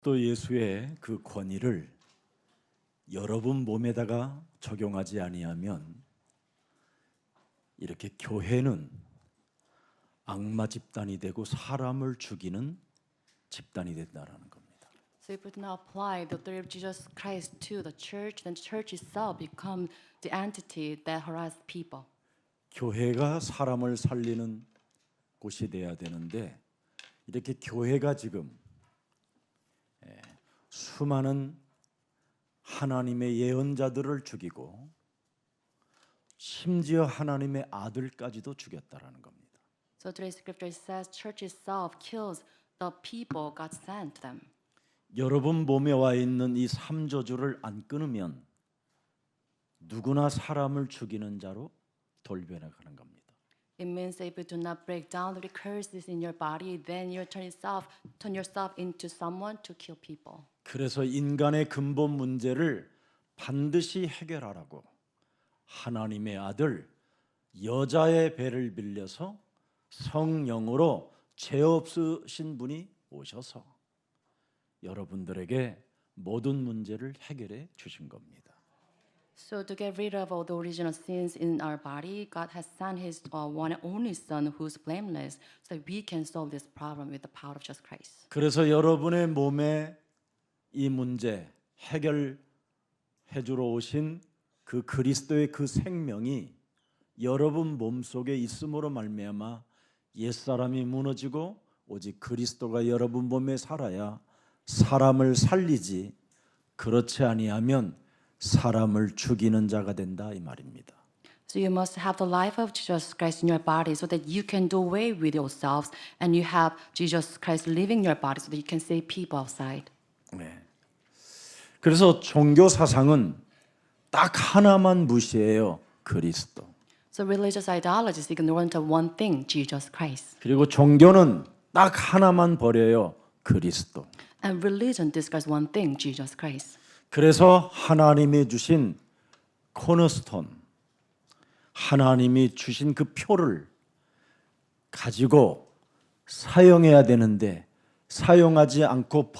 그리스도 예수의 그 권위를 여러분 몸에다가 적용하지 아니하면 이렇게 교회는 악마 집단이 되고 사람을 죽이는 집단이 된다라는 겁니다. So if we do not apply the authority of Jesus Christ to the church, then the church itself becomes the entity that harasses people. 교회가 사람을 살리는 곳이 돼야 되는데 이렇게 교회가 지금 수많은 하나님의 예언자들을 죽이고 심지어 하나님의 아들까지도 죽였다라는 겁니다. So today's scripture says church itself kills the people God sent to them. 여러분 몸에 와 있는 이 삼저주를 안 끊으면 누구나 사람을 죽이는 자로 돌변해가는 겁니다. It means if you do not break down the curses in your body, then you turn yourself into someone to kill people. 그래서 인간의 근본 문제를 반드시 해결하라고 하나님의 아들 여자의 배를 빌려서 성령으로 죄 없으신 분이 오셔서 여러분들에게 모든 문제를 해결해 주신 겁니다. So to get rid of all the original sins in our body, God has sent His one and only Son who's blameless, so that we can solve this problem with the power of Jesus Christ. 그래서 여러분의 몸에 이 문제 해결해 주러 오신 그 그리스도의 그 생명이 여러분 몸속에 있음으로 말미암아 옛사람이 무너지고 오직 그리스도가 여러분 몸에 살아야 사람을 살리지 그렇지 아니하면 사람을 죽이는 자가 된다 이 말입니다. So you must have the life of Jesus Christ in your body so that you can do away with yourselves and you have Jesus Christ living in your body so that you can save people outside. 네. 그래서 종교 사상은 딱 하나만 무시해요. 그리스도. So religious ideologies ignorant of one thing, Jesus Christ. 그리고 종교는 딱 하나만 버려요. 그리스도. And religion discards one thing, Jesus Christ. 그래서 하나님이 주신 코너스톤, 하나님이 주신 그 표를 가지고 사용해야 되는데 사용하지 않고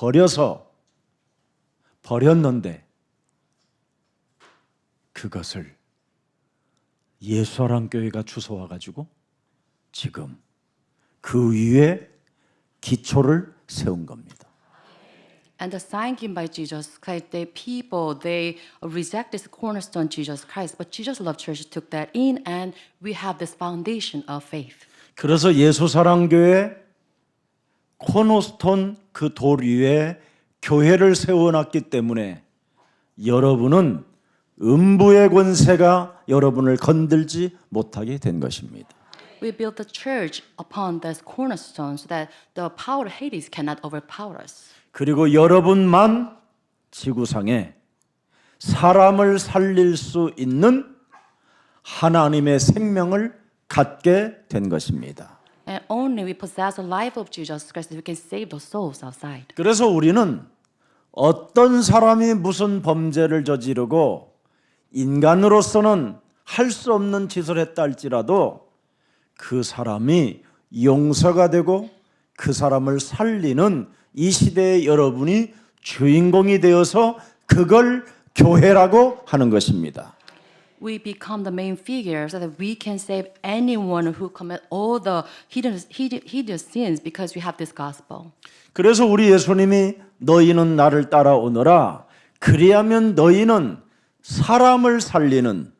버렸는데 그것을 예수사랑교회가 주워와 가지고 지금 그 위에 기초를 세운 겁니다. And the sign given by Jesus Christ, they reject this cornerstone, Jesus Christ. But Jesus Love Church took that in, and we have this foundation of faith. 그래서 예수사랑교회 코너스톤 그 돌 위에 교회를 세워놨기 때문에 여러분은 음부의 권세가 여러분을 건들지 못하게 된 것입니다. We built the church upon this cornerstone so that the power of Hades cannot overpower us. 그리고 여러분만 지구상에 사람을 살릴 수 있는 하나님의 생명을 갖게 된 것입니다. And only we possess the life of Jesus Christ that we can save the souls outside. 그래서 우리는 어떤 사람이 무슨 범죄를 저지르고 인간으로서는 할 수 없는 짓을 했다 할지라도 그 사람이 용서가 되고 그 사람을 살리는 이 시대의 여러분이 주인공이 되어서 그걸 교회라고 하는 것입니다. We become the main figure so that we can save anyone who commit all the hideous sins because we have this gospel. 그래서 우리 예수님이 너희는 나를 따라오너라 그리하면 너희는 사람을 살리는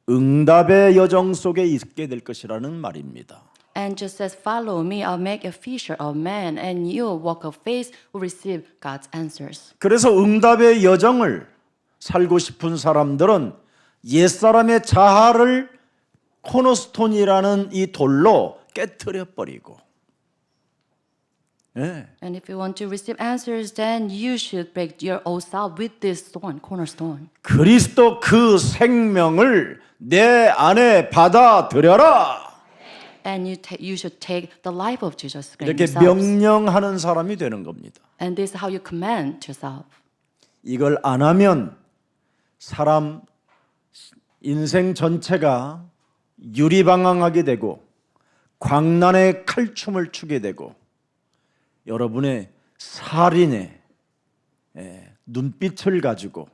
응답의 여정 속에 있게 될 것이라는 말입니다. And just says, follow me, I'll make a fisher of men, and you walk of faith will receive God's answers. 그래서 응답의 여정을 살고 싶은 사람들은 옛사람의 자아를 코너스톤이라는 이 돌로 깨트려 버리고 네. And if you want to receive answers, then you should break your old self with this stone, cornerstone. 그리스도 그 생명을 내 안에 받아들여라. And you should take the life of Jesus Christ 이렇게 yourselves. 명령하는 사람이 되는 겁니다. And this is how you command yourself. 이걸 안 하면 사람 인생 전체가 유리방황하게 되고 광란의 칼춤을 추게 되고 여러분의 살인에 눈빛을 가지고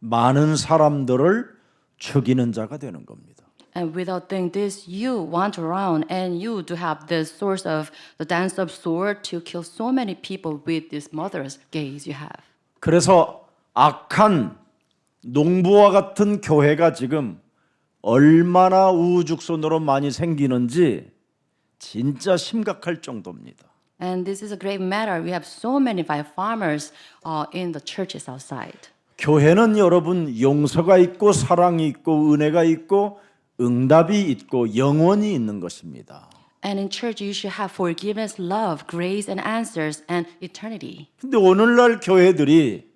많은 사람들을 죽이는 자가 되는 겁니다. And without doing this, you wander around and you do have the source of the dance of sword to kill so many people with this mother's gaze you have. 그래서 악한 농부와 같은 교회가 지금 얼마나 우후죽순으로 많이 생기는지 진짜 심각할 정도입니다. And this is a great matter. We have so many farmers in the churches outside. 교회는 여러분 용서가 있고 사랑이 있고 은혜가 있고 응답이 있고 영원히 있는 것입니다. And in church, you should have forgiveness, love, grace, and answers, and eternity. 근데 오늘날 교회들이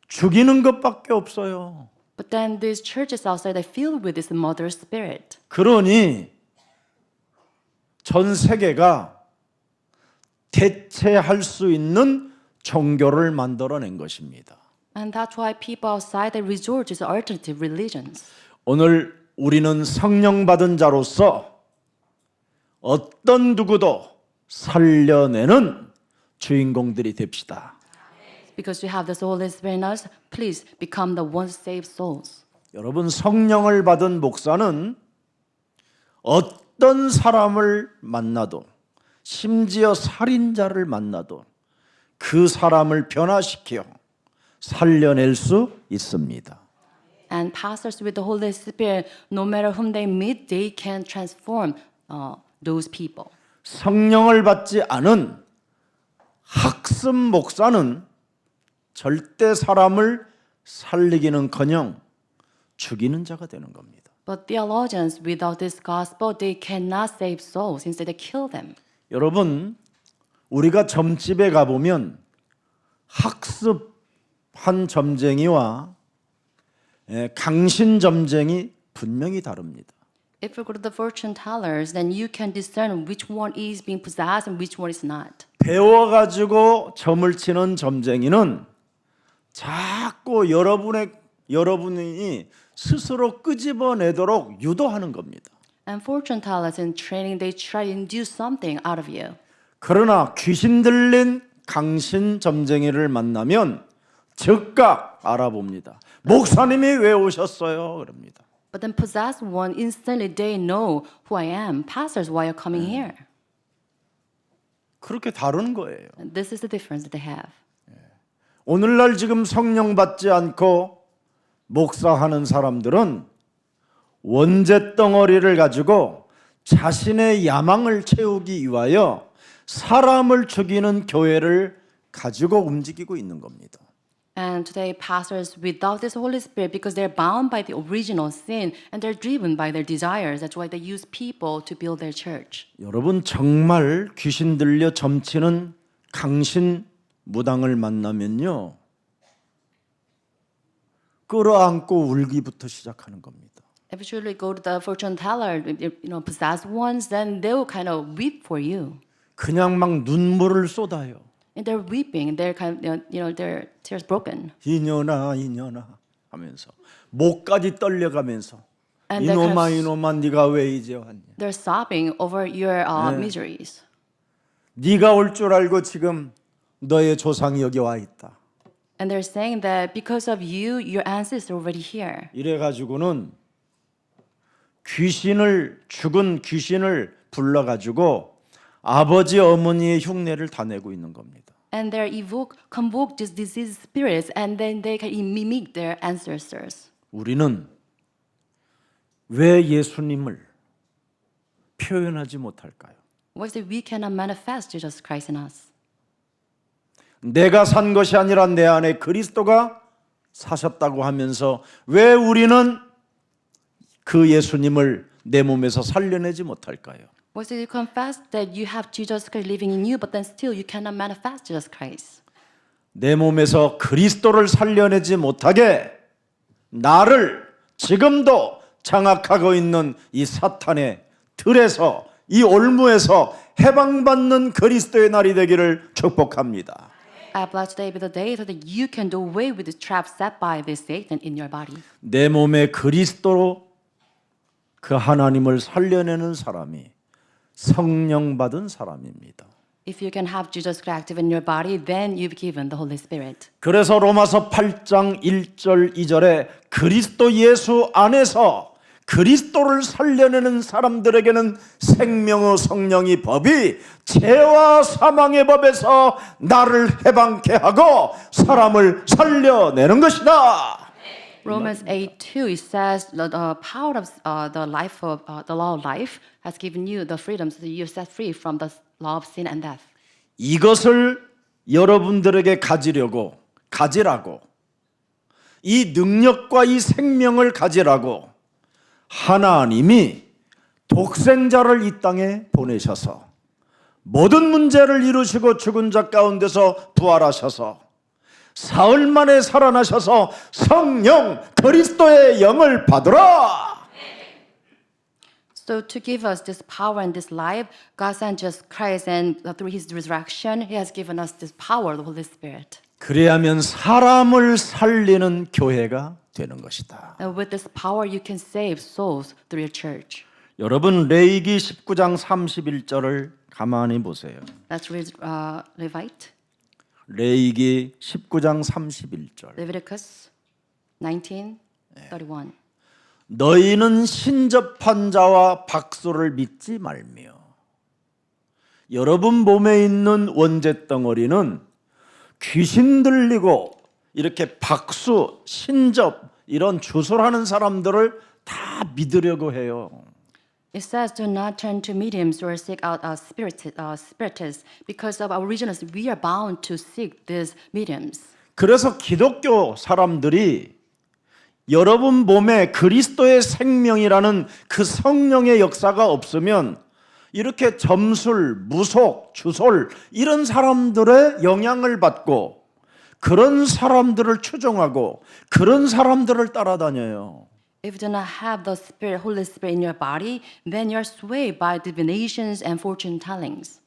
죽이는 것밖에 없어요. But then these churches outside are filled with this mother spirit. 그러니 전 세계가 대체할 수 있는 종교를 만들어낸 것입니다. And that's why people outside they resort to alternative religions. 오늘 우리는 성령 받은 자로서 어떤 누구도 살려내는 주인공들이 됩시다. Because you have this Holy Spirit in us, please become the ones to save souls. 여러분 성령을 받은 목사는 어떤 사람을 만나도 심지어 살인자를 만나도 그 사람을 변화시켜 살려낼 수 있습니다. And pastors with the Holy Spirit, no matter whom they meet, they can transform those people. 성령을 받지 않은 학습 목사는 절대 사람을 살리기는커녕 죽이는 자가 되는 겁니다. But theologians, without this gospel, they cannot save souls. Instead, they kill them. 여러분, 우리가 점집에 가보면 학습한 점쟁이와 강신 점쟁이 분명히 다릅니다. If you go to the fortune tellers, then you can discern which one is being possessed and which one is not. 배워가지고 점을 치는 점쟁이는 자꾸 여러분이 스스로 끄집어내도록 유도하는 겁니다. And fortune tellers in training, they try to induce something out of you. 그러나 귀신 들린 강신 점쟁이를 만나면 즉각 알아봅니다. 목사님이 왜 오셨어요? 그럽니다. But then possessed one, instantly they know who I am. Pastors, why are you coming here? 그렇게 다른 거예요. And this is the difference that they have. 오늘날 지금 성령 받지 않고 목사하는 사람들은 원죄 덩어리를 가지고 자신의 야망을 채우기 위하여 사람을 죽이는 교회를 가지고 움직이고 있는 겁니다. And today, pastors, without this Holy Spirit, because they're bound by the original sin and they're driven by their desires, that's why they use people to build their church. 여러분 정말 귀신 들려 점치는 강신 무당을 만나면요 끌어안고 울기부터 시작하는 겁니다. If you truly go to the fortune teller, possessed ones, then they will kind of weep for you. 그냥 막 눈물을 쏟아요. And they're weeping, and they're kind of, their tears broken. 이년아 하면서 목까지 떨려가면서 And they're kind of, 이놈아 네가 왜 이제 왔냐? they're sobbing over your miseries. 네가 올 줄 알고 지금 너의 조상이 여기 와 있다. And they're saying that because of you, your ancestors are already here. 이래 가지고는 죽은 귀신을 불러 가지고 아버지 어머니의 흉내를 다 내고 있는 겁니다. And they convoke these diseased spirits, and then they can mimic their ancestors. 우리는 왜 예수님을 표현하지 못할까요? Why is it we cannot manifest Jesus Christ in us? 내가 산 것이 아니라 내 안에 그리스도가 사셨다고 하면서 왜 우리는 그 예수님을 내 몸에서 살려내지 못할까요? Why is it you confess that you have Jesus Christ living in you, but then still you cannot manifest Jesus Christ? 내 몸에서 그리스도를 살려내지 못하게 나를 지금도 장악하고 있는 이 사탄의 들에서 이 올무에서 해방받는 그리스도의 날이 되기를 축복합니다. I bless today be the day so that you can do away with the trap set by this Satan in your body. 내 몸에 그리스도로 그 하나님을 살려내는 사람이 성령 받은 사람입니다. If you can have Jesus Christ active in your body, then you've given the Holy Spirit. 그래서 로마서 8장 1절 2절에 그리스도 예수 안에서 그리스도를 살려내는 사람들에게는 생명의 성령이 법이 죄와 사망의 법에서 나를 해방케 하고 사람을 살려내는 것이다. Romans 8:2 it says the power of the life of the law of life has given you the freedom so that you're set free from the law of sin and death. 이것을 여러분들에게 가지라고 이 능력과 이 생명을 가지라고 하나님이 독생자를 이 땅에 보내셔서 모든 문제를 이루시고 죽은 자 가운데서 부활하셔서 사흘 만에 살아나셔서 성령 그리스도의 영을 받으라. So to give us this power and this life, God sent Jesus Christ, and through His resurrection, He has given us this power, the Holy Spirit. 그래야면 사람을 살리는 교회가 되는 것이다. And with this power, you can save souls through your church. 여러분 레위기 19장 31절을 가만히 보세요. Let's read Levite, 레위기 19장 31절. Leviticus 19:31. 너희는 신접한 자와 박수를 믿지 말며 여러분 몸에 있는 원죄 덩어리는 귀신 들리고 이렇게 박수, 신접 이런 주술하는 사람들을 다 믿으려고 해요. It says, "Do not turn to mediums or seek out spiritists, because of our reasons we are bound to seek these mediums." 그래서 기독교 사람들이 여러분 몸에 그리스도의 생명이라는 그 성령의 역사가 없으면 이렇게 점술, 무속, 주솔 이런 사람들의 영향을 받고 그런 사람들을 추종하고 그런 사람들을 따라다녀요. If you do not have the Spirit, Holy Spirit in your body, then you're swayed by divinations and fortune tellings.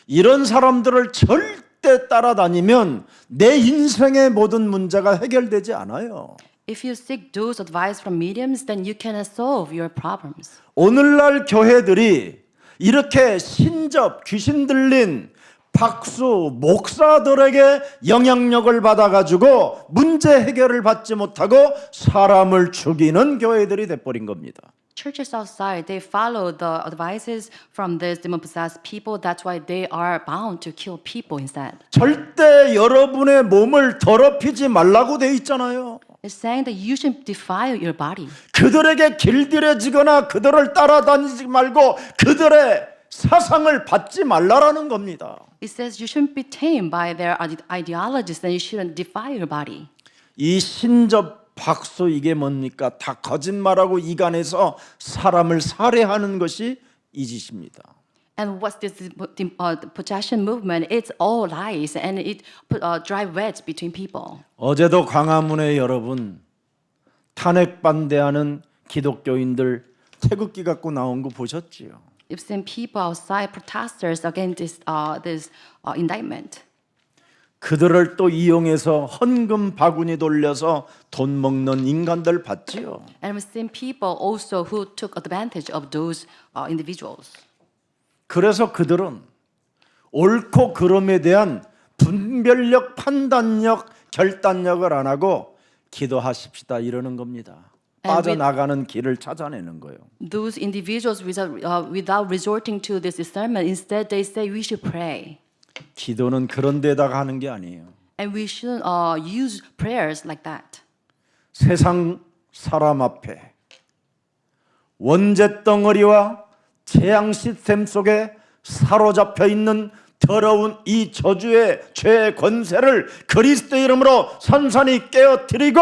이런 사람들을 절대 따라다니면 내 인생의 모든 문제가 해결되지 않아요. If you seek those advice from mediums, then you cannot solve your problems. 오늘날 교회들이 이렇게 신접, 귀신 들린 박수, 목사들에게 영향력을 받아가지고 문제 해결을 받지 못하고 사람을 죽이는 교회들이 돼버린 겁니다. Churches outside, they follow the advices from these demon-possessed people. That's why they are bound to kill people instead. 절대 여러분의 몸을 더럽히지 말라고 돼 있잖아요. It's saying that you should defile your body. 그들에게 길들여지거나 그들을 따라다니지 말고 그들의 사상을 받지 말라라는 겁니다. It says you shouldn't be tamed by their ideologies, and you shouldn't defile your body. 이 신접 박수 이게 뭡니까? 다 거짓말하고 이간해서 사람을 살해하는 것이 이 짓입니다. And what's this possession movement? It's all lies, and it drive wedge between people. 어제도 광화문에 여러분 탄핵 반대하는 기독교인들 태극기 갖고 나온 거 보셨지요? You've seen people outside protesters against this indictment. 그들을 또 이용해서 헌금 바구니 돌려서 돈 먹는 인간들 봤지요. And we've seen people also who took advantage of those individuals. 그래서 그들은 옳고 그름에 대한 분별력, 판단력, 결단력을 안 하고 기도하십시다 이러는 겁니다. 빠져나가는 길을 찾아내는 거예요. Those individuals without resorting to this discernment, instead they say we should pray. 기도는 그런 데다가 하는 게 아니에요. And we shouldn't use prayers like that. 세상 사람 앞에 원죄 덩어리와 재앙 시스템 속에 사로잡혀 있는 더러운 이 저주의 죄의 권세를 그리스도 이름으로 산산히 깨어뜨리고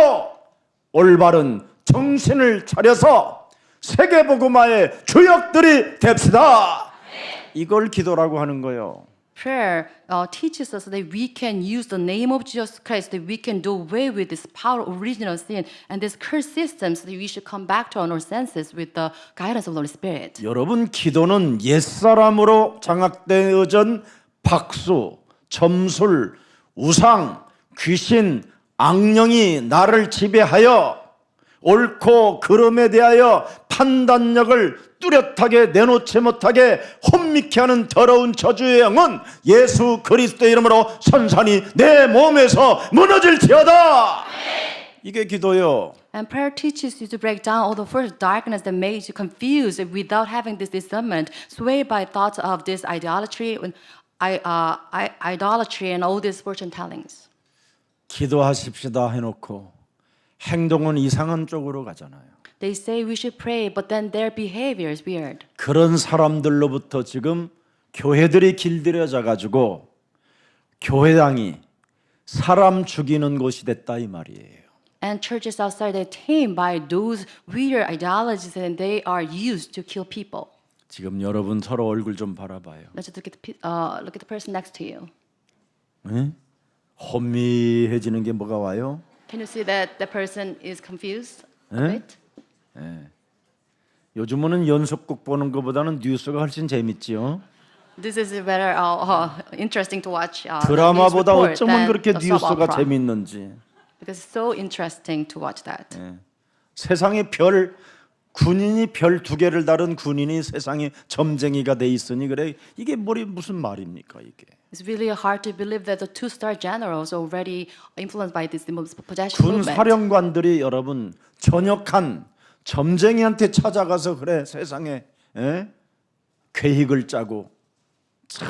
올바른 정신을 차려서 세계복음화의 주역들이 됩시다. 이걸 기도라고 하는 거예요. Prayer teaches us that we can use the name of Jesus Christ, that we can do away with this power of original sin and this curse system, so that we should come back to our senses with the guidance of the Holy Spirit. 여러분 기도는 옛사람으로 장악되어진 박수, 점술, 우상, 귀신, 악령이 나를 지배하여 옳고 그름에 대하여 판단력을 뚜렷하게 내놓지 못하게 혼미케 하는 더러운 저주의 영은 예수 그리스도의 이름으로 선산이 내 몸에서 무너질지어다. 이게 기도요. And prayer teaches you to break down all the first darkness that makes you confused without having this discernment, swayed by thoughts of this idolatry and all these fortune tellings. 기도하십시다 해놓고 행동은 이상한 쪽으로 가잖아요. They say we should pray, but then their behavior is weird. 그런 사람들로부터 지금 교회들이 길들여져 가지고 교회당이 사람 죽이는 곳이 됐다 이 말이에요. And churches outside, they're tamed by those weird ideologies and they are used to kill people. 지금 여러분 서로 얼굴 좀 바라봐요. Let's just look at the person next to you. 네? 혼미해지는 게 뭐가 와요? Can you see that the person is confused a 네? bit? 요즘은 연속극 보는 것보다는 뉴스가 훨씬 재밌지요. This is better, interesting to watch. 드라마보다 the news report 어쩌면 than 그렇게 the soap 뉴스가 opera. 재밌는지. Because it's so interesting to watch that. 세상에 군인이 별 2개를 다룬 군인이 세상에 점쟁이가 돼 있으니 그래 이게 무슨 말입니까 이게? It's really hard to believe that the 2-star generals already influenced by this possession 군 movement. 사령관들이 여러분 전역한 점쟁이한테 찾아가서 그래 세상에 계획을 짜고 참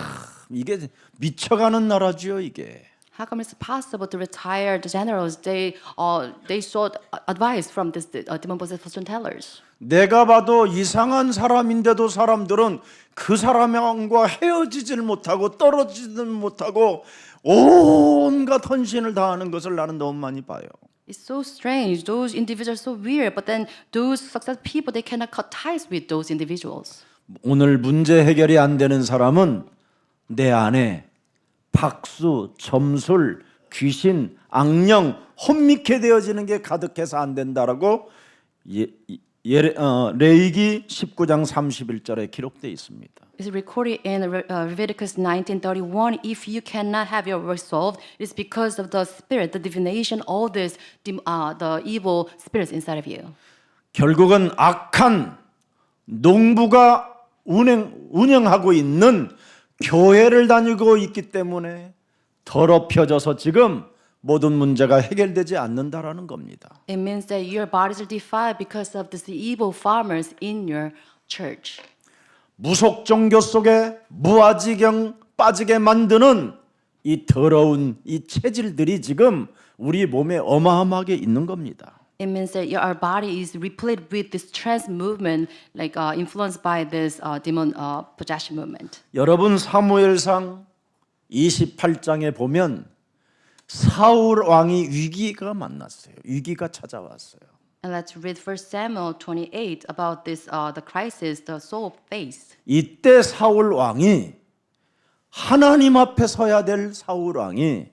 이게 미쳐가는 나라지요 이게. How come it's possible to retired generals? They sought advice from this demon-possessed fortune tellers. 내가 봐도 이상한 사람인데도 사람들은 그 사람과 헤어지질 못하고 떨어지질 못하고 온갖 헌신을 다하는 것을 나는 너무 많이 봐요. It's so strange. Those individuals are so weird, but then those successful people, they cannot cut ties with those individuals. 오늘 문제 해결이 안 되는 사람은 내 안에 박수, 점술, 귀신, 악령, 혼미케 되어지는 게 가득해서 안 된다라고 레위기 19장 31절에 기록되어 있습니다. It's recorded in Leviticus 19:31. If you cannot have your work solved, it's because of the spirit, the divination, all this, the evil spirits inside of you. 결국은 악한 농부가 운영하고 있는 교회를 다니고 있기 때문에 더럽혀져서 지금 모든 문제가 해결되지 않는다라는 겁니다. It means that your bodies are defiled because of these evil farmers in your church. 무속 종교 속에 무아지경 빠지게 만드는 이 더러운 이 체질들이 지금 우리 몸에 어마어마하게 있는 겁니다. It means that our body is replete with this trance movement, like influenced by this demon possession movement. 여러분 사무엘상 28장에 보면 사울 왕이 위기가 만났어요. 위기가 찾아왔어요. And let's read 1 Samuel 28 about this the crisis the Saul faced. 이때 사울 왕이 하나님 앞에 서야 될 사울 왕이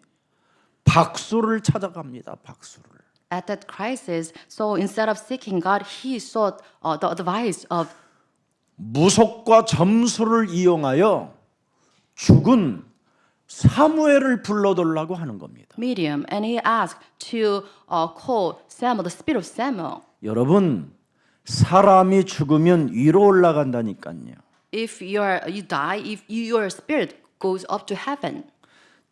박수를 찾아갑니다. 박수를. At that crisis, so instead of seeking God, he sought the advice of 무속과 점수를 이용하여 죽은 사무엘을 불러달라고 하는 겁니다. medium, and he asked to call Samuel, the spirit of Samuel. 여러분 사람이 죽으면 위로 올라간다니까요. If you die, if your spirit goes up to heaven.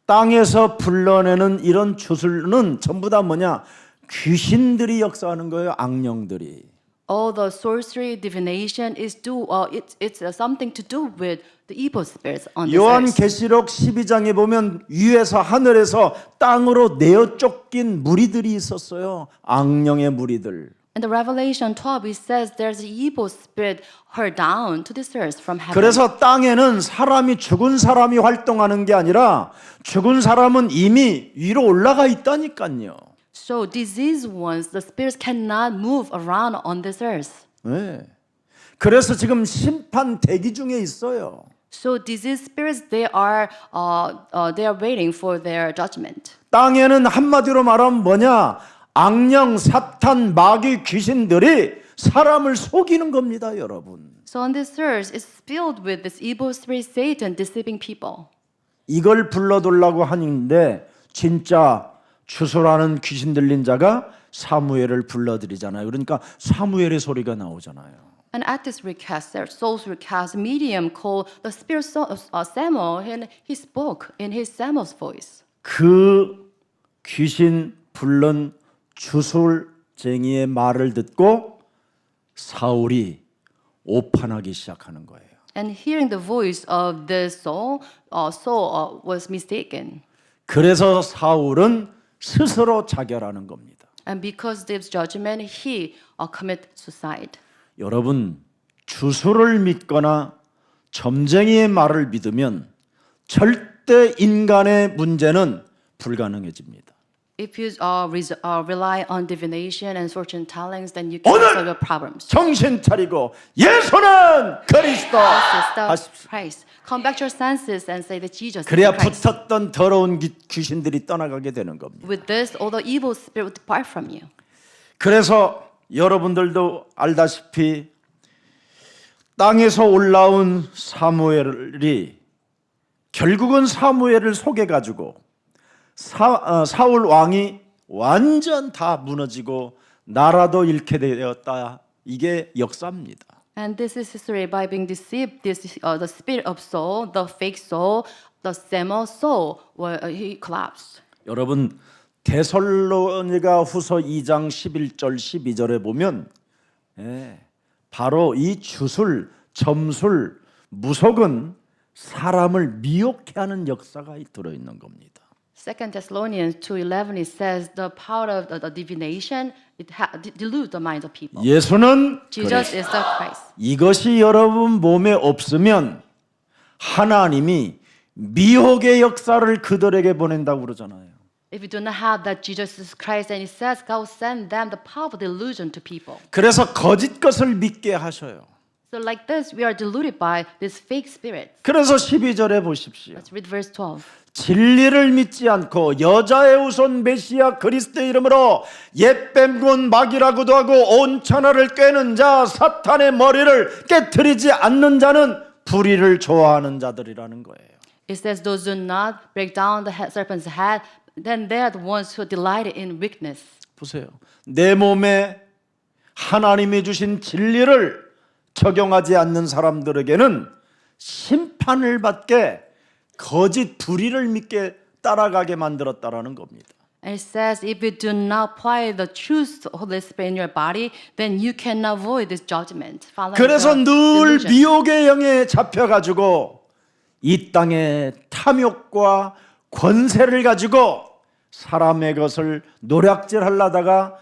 땅에서 불러내는 이런 주술은 전부 다 뭐냐? 귀신들이 역사하는 거예요. 악령들이. All the sorcery, divination is it's something to do with the evil spirits on this 요한 earth. 계시록 12장에 보면 위에서 하늘에서 땅으로 내어 쫓긴 무리들이 있었어요. 악령의 무리들. In the Revelation 12, it says there's an evil spirit hurled down to this earth from heaven. 그래서 땅에는 죽은 사람이 활동하는 게 아니라 죽은 사람은 이미 위로 올라가 있다니까요. So diseased ones, the spirits cannot move around on this earth. 네. 그래서 지금 심판 대기 중에 있어요. So diseased spirits, they are waiting for their judgment. 땅에는 한마디로 말하면 뭐냐? 악령, 사탄, 마귀, 귀신들이 사람을 속이는 겁니다, 여러분. So on this earth, it's filled with this evil spirit, Satan, deceiving people. 이걸 불러달라고 하는데 진짜 추수라는 귀신 들린 자가 사무엘을 불러들이잖아요. 그러니까 사무엘의 소리가 나오잖아요. And at this request, Saul's request, a medium called the spirit of Samuel, and he spoke in his Samuel's voice. 그 귀신 불른 주술쟁이의 말을 듣고 사울이 오판하기 시작하는 거예요. And hearing the voice of this Saul, Saul was mistaken. 그래서 사울은 스스로 자결하는 겁니다. And because of this judgment, he committed suicide. 여러분, 주술을 믿거나 점쟁이의 말을 믿으면 절대 인간의 문제는 불가능해집니다. If you rely on divination and fortune tellings, then you can solve your problems. 정신 차리고 예수는 그리스도 하십시오. Christ. Come back to your senses and say that Jesus is 그래야 Christ. 붙었던 더러운 귀신들이 떠나가게 되는 겁니다. With this, all the evil spirit will depart from you. 그래서 여러분들도 알다시피 땅에서 올라온 사무엘이 결국은 사무엘을 속여가지고 사울 왕이 완전 다 무너지고 나라도 잃게 되었다. 이게 역사입니다. And this is history by being deceived. The spirit of Saul, the fake Saul, the Samuel Saul, he collapsed. 여러분 데살로니가 후서 2장 11절 12절에 보면 바로 이 주술, 점술, 무속은 사람을 미혹해 하는 역사가 들어있는 겁니다. 2 Thessalonians 2:11 it says the power of the divination it deludes the minds of people. 예수는 Jesus is the Christ. 이것이 여러분 몸에 없으면 하나님이 미혹의 역사를 그들에게 보낸다고 그러잖아요. If you do not have that Jesus is Christ, and it says God will send them the power of delusion to people. 그래서 거짓 것을 믿게 하셔요. So like this, we are deluded by this fake spirit. 그래서 12절에 보십시오. Let's read verse 12. 진리를 믿지 않고 여자의 후손 메시아 그리스도 이름으로 옛뱀군 마귀라고도 하고 온 천하를 꿰는 자 사탄의 머리를 깨트리지 않는 자는 불의를 좋아하는 자들이라는 거예요. It says those do not break down the serpent's head, then they are the ones who delight in weakness. 보세요. 내 몸에 하나님이 주신 진리를 적용하지 않는 사람들에게는 심판을 받게 거짓 불의를 믿게 따라가게 만들었다라는 겁니다. And it says if you do not apply the truth of Holy Spirit in your body, then you can avoid this judgment. 그래서 늘 delusion. 미혹의 영에 잡혀가지고 이 땅의 탐욕과 권세를 가지고 사람의 것을 노략질하려다가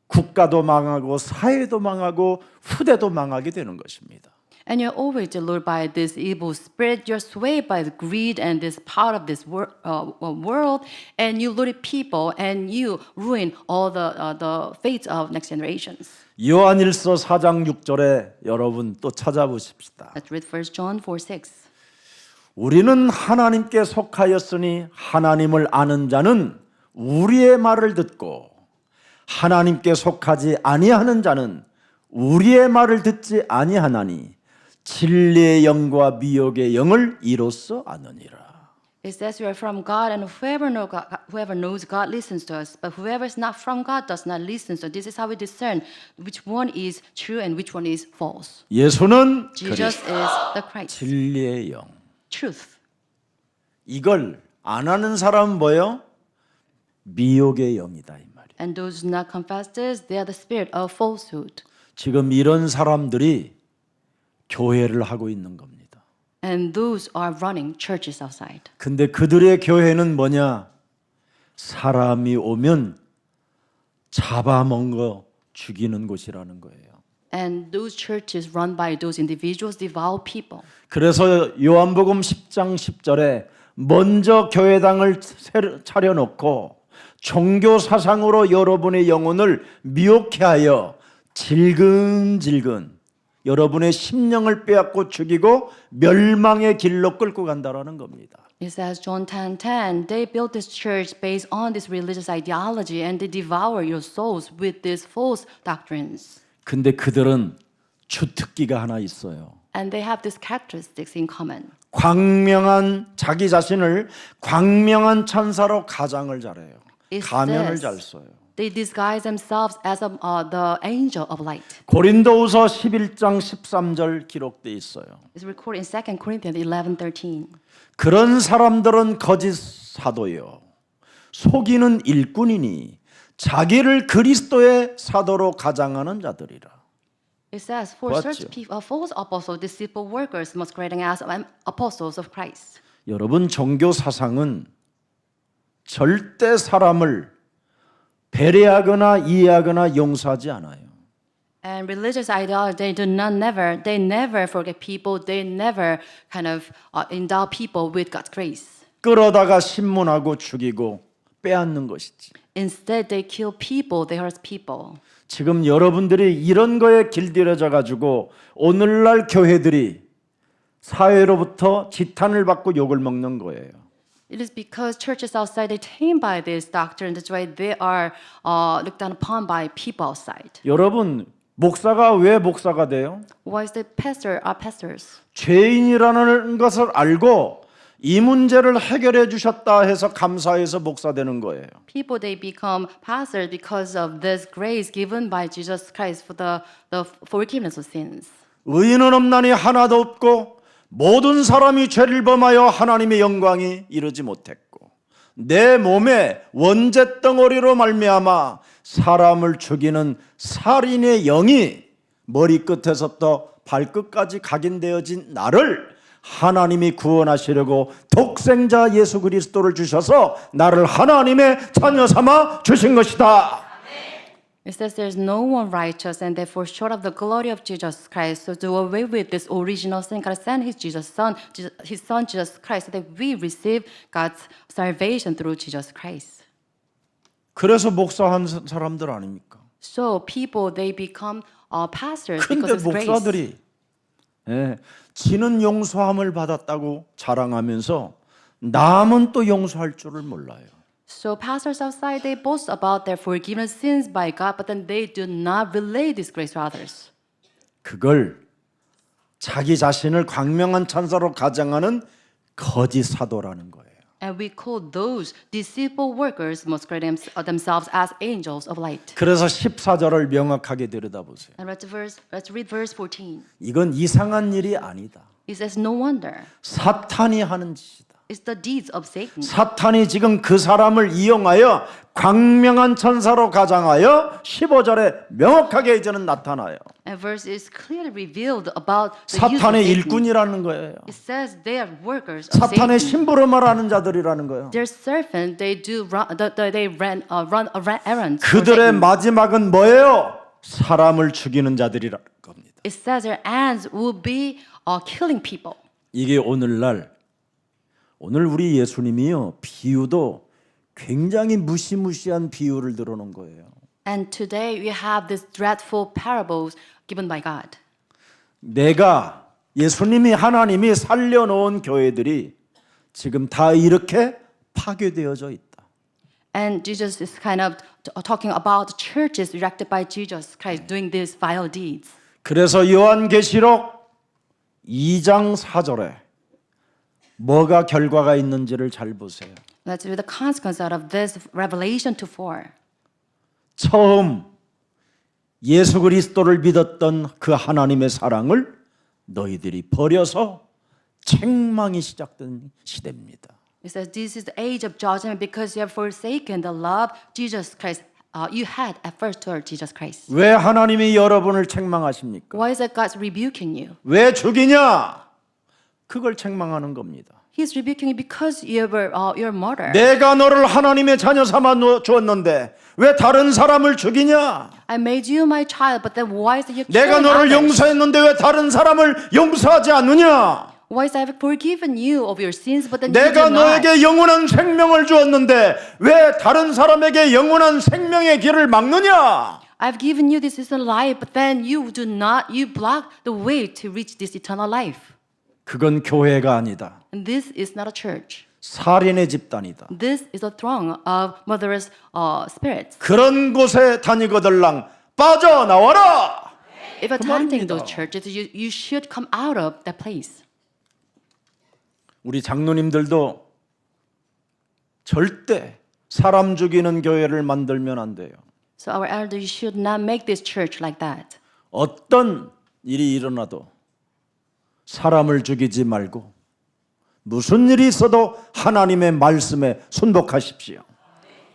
국가도 망하고 사회도 망하고 후대도 망하게 되는 것입니다. And you're always deluded by this evil spirit. You're swayed by the greed and this power of this world, and you lure people, and you ruin all the fates of next generations. 요한일서 4장 6절에 여러분 또 찾아보십시다. Let's read 1 John 4:6. 우리는 하나님께 속하였으니 하나님을 아는 자는 우리의 말을 듣고 하나님께 속하지 아니하는 자는 우리의 말을 듣지 아니하나니 진리의 영과 미혹의 영을 이로써 아느니라. It says we are from God, and whoever knows God listens to us. But whoever is not from God does not listen. So this is how we discern which one is true and which one is false. 예수는 Jesus is the Christ. 진리의 영. Truth. 이걸 안 하는 사람은 뭐예요? 미혹의 영이다 이 말이에요. And those who do not confess this, they are the spirit of falsehood. 지금 이런 사람들이 교회를 하고 있는 겁니다. And those are running churches outside. 근데 그들의 교회는 뭐냐? 사람이 오면 잡아먹어 죽이는 곳이라는 거예요. And those churches run by those individuals devour people. 그래서 요한복음 10장 10절에 먼저 교회당을 차려놓고 종교 사상으로 여러분의 영혼을 미혹해 하여 질근질근 여러분의 심령을 빼앗고 죽이고 멸망의 길로 끌고 간다라는 겁니다. It says John 10:10, they built this church based on this religious ideology and they devour your souls with these false doctrines. 근데 그들은 주특기가 하나 있어요. And they have these characteristics in common. 광명한 자기 자신을 광명한 천사로 가장을 잘해요. It 가면을 says 잘 써요. they disguise themselves as the angel of light. 고린도후서 11장 13절 기록돼 있어요. It's recorded in 2 Corinthians 11:13. 그런 사람들은 거짓 사도요 속이는 일꾼이니 자기를 그리스도의 사도로 가장하는 자들이라. It says, "For 맞죠? such people, false apostles, deceitful workers, masquerading as apostles of Christ." 여러분 종교 사상은 절대 사람을 배려하거나 이해하거나 용서하지 않아요. And religious ideology, they never forget people. They never kind of endow people with God's grace. 끌어다가 신문하고 죽이고 빼앗는 것이지. Instead, they kill people. They hurt people. 지금 여러분들이 이런 거에 길들여져 가지고 오늘날 교회들이 사회로부터 지탄을 받고 욕을 먹는 거예요. It is because churches outside they tamed by this doctrine. That's why they are looked down upon by people outside. 여러분 목사가 왜 목사가 돼요? Why is the pastor are pastors? 죄인이라는 것을 알고 이 문제를 해결해 주셨다 해서 감사해서 목사 되는 거예요. People they become pastors because of this grace given by Jesus Christ for the forgiveness of sins. 의인은 없나니 하나도 없고 모든 사람이 죄를 범하여 하나님의 영광이 이르지 못했고 내 몸에 원죄 덩어리로 말미암아 사람을 죽이는 살인의 영이 머리끝에서부터 발끝까지 각인되어진 나를 하나님이 구원하시려고 독생자 예수 그리스도를 주셔서 나를 하나님의 자녀 삼아 주신 것이다. It says there's no one righteous and therefore short of the glory of Jesus Christ. So do away with this original sin. God sent His son Jesus Christ so that we receive God's salvation through Jesus Christ. 그래서 목사한 사람들 아닙니까? So people they become pastors 근데 because of grace. 목사들이 지는 용서함을 받았다고 자랑하면서 남은 또 용서할 줄을 몰라요. So pastors outside they boast about their forgiven sins by God, but then they do not relay this grace to others. 그걸 자기 자신을 광명한 천사로 가장하는 거짓 사도라는 거예요. And we call those deceitful workers masquerading themselves as angels of light. 그래서 14절을 명확하게 들여다보세요. And let's read verse 14. 이건 이상한 일이 아니다. It says, "No wonder 사탄이 하는 짓이다. it's the deeds of Satan." 사탄이 지금 그 사람을 이용하여 광명한 천사로 가장하여 15절에 명확하게 이제는 나타나요. And verse is clearly revealed about the use of 사탄의 Satan. 일꾼이라는 거예요. It says they are workers of 사탄의 Satan. 심부름을 하는 자들이라는 거예요. Their servant, they do they run errands. for 그들의 Satan. 마지막은 뭐예요? 사람을 죽이는 자들이라는 겁니다. It says their ends will be killing people. 이게 오늘 우리 예수님이요 비유도 굉장히 무시무시한 비유를 들어놓은 거예요. And today we have these dreadful parables given by God. 내가 예수님이 하나님이 살려놓은 교회들이 지금 다 이렇게 파괴되어져 있다. And Jesus is kind of talking about churches erected by Jesus Christ doing these vile deeds. 그래서 요한계시록 2장 4절에 뭐가 결과가 있는지를 잘 보세요. Let's read the consequence out of this Revelation 2:4. 처음 예수 그리스도를 믿었던 그 하나님의 사랑을 너희들이 버려서 책망이 시작된 시대입니다. It says this is the age of judgment because you have forsaken the love Jesus Christ you had at first toward Jesus Christ. 왜 하나님이 여러분을 책망하십니까? Why is it God's rebuking you? 왜 죽이냐? 그걸 책망하는 겁니다. He's rebuking you because you were you're a martyr. 내가 너를 하나님의 자녀 삼아 주었는데 왜 다른 사람을 죽이냐? I made you my child, but then why is it you 내가 killing 너를 others? 용서했는데 왜 다른 사람을 용서하지 않느냐? Why is I have forgiven you of your sins, but then you 내가 do not? 너에게 영원한 생명을 주었는데 왜 다른 사람에게 영원한 생명의 길을 막느냐? I've given you this eternal life, but then you do not. You block the way to reach this eternal life. 그건 교회가 아니다. And this is not a church. 살인의 집단이다. This is a throng of murderous spirits. 그런 곳에 다니거들랑 빠져나와라. If attending those 말입니다. churches, you should come out of that place. 우리 장로님들도 절대 사람 죽이는 교회를 만들면 안 돼요. So our elders should not make this church like that. 어떤 일이 일어나도 사람을 죽이지 말고 무슨 일이 있어도 하나님의 말씀에 순복하십시오.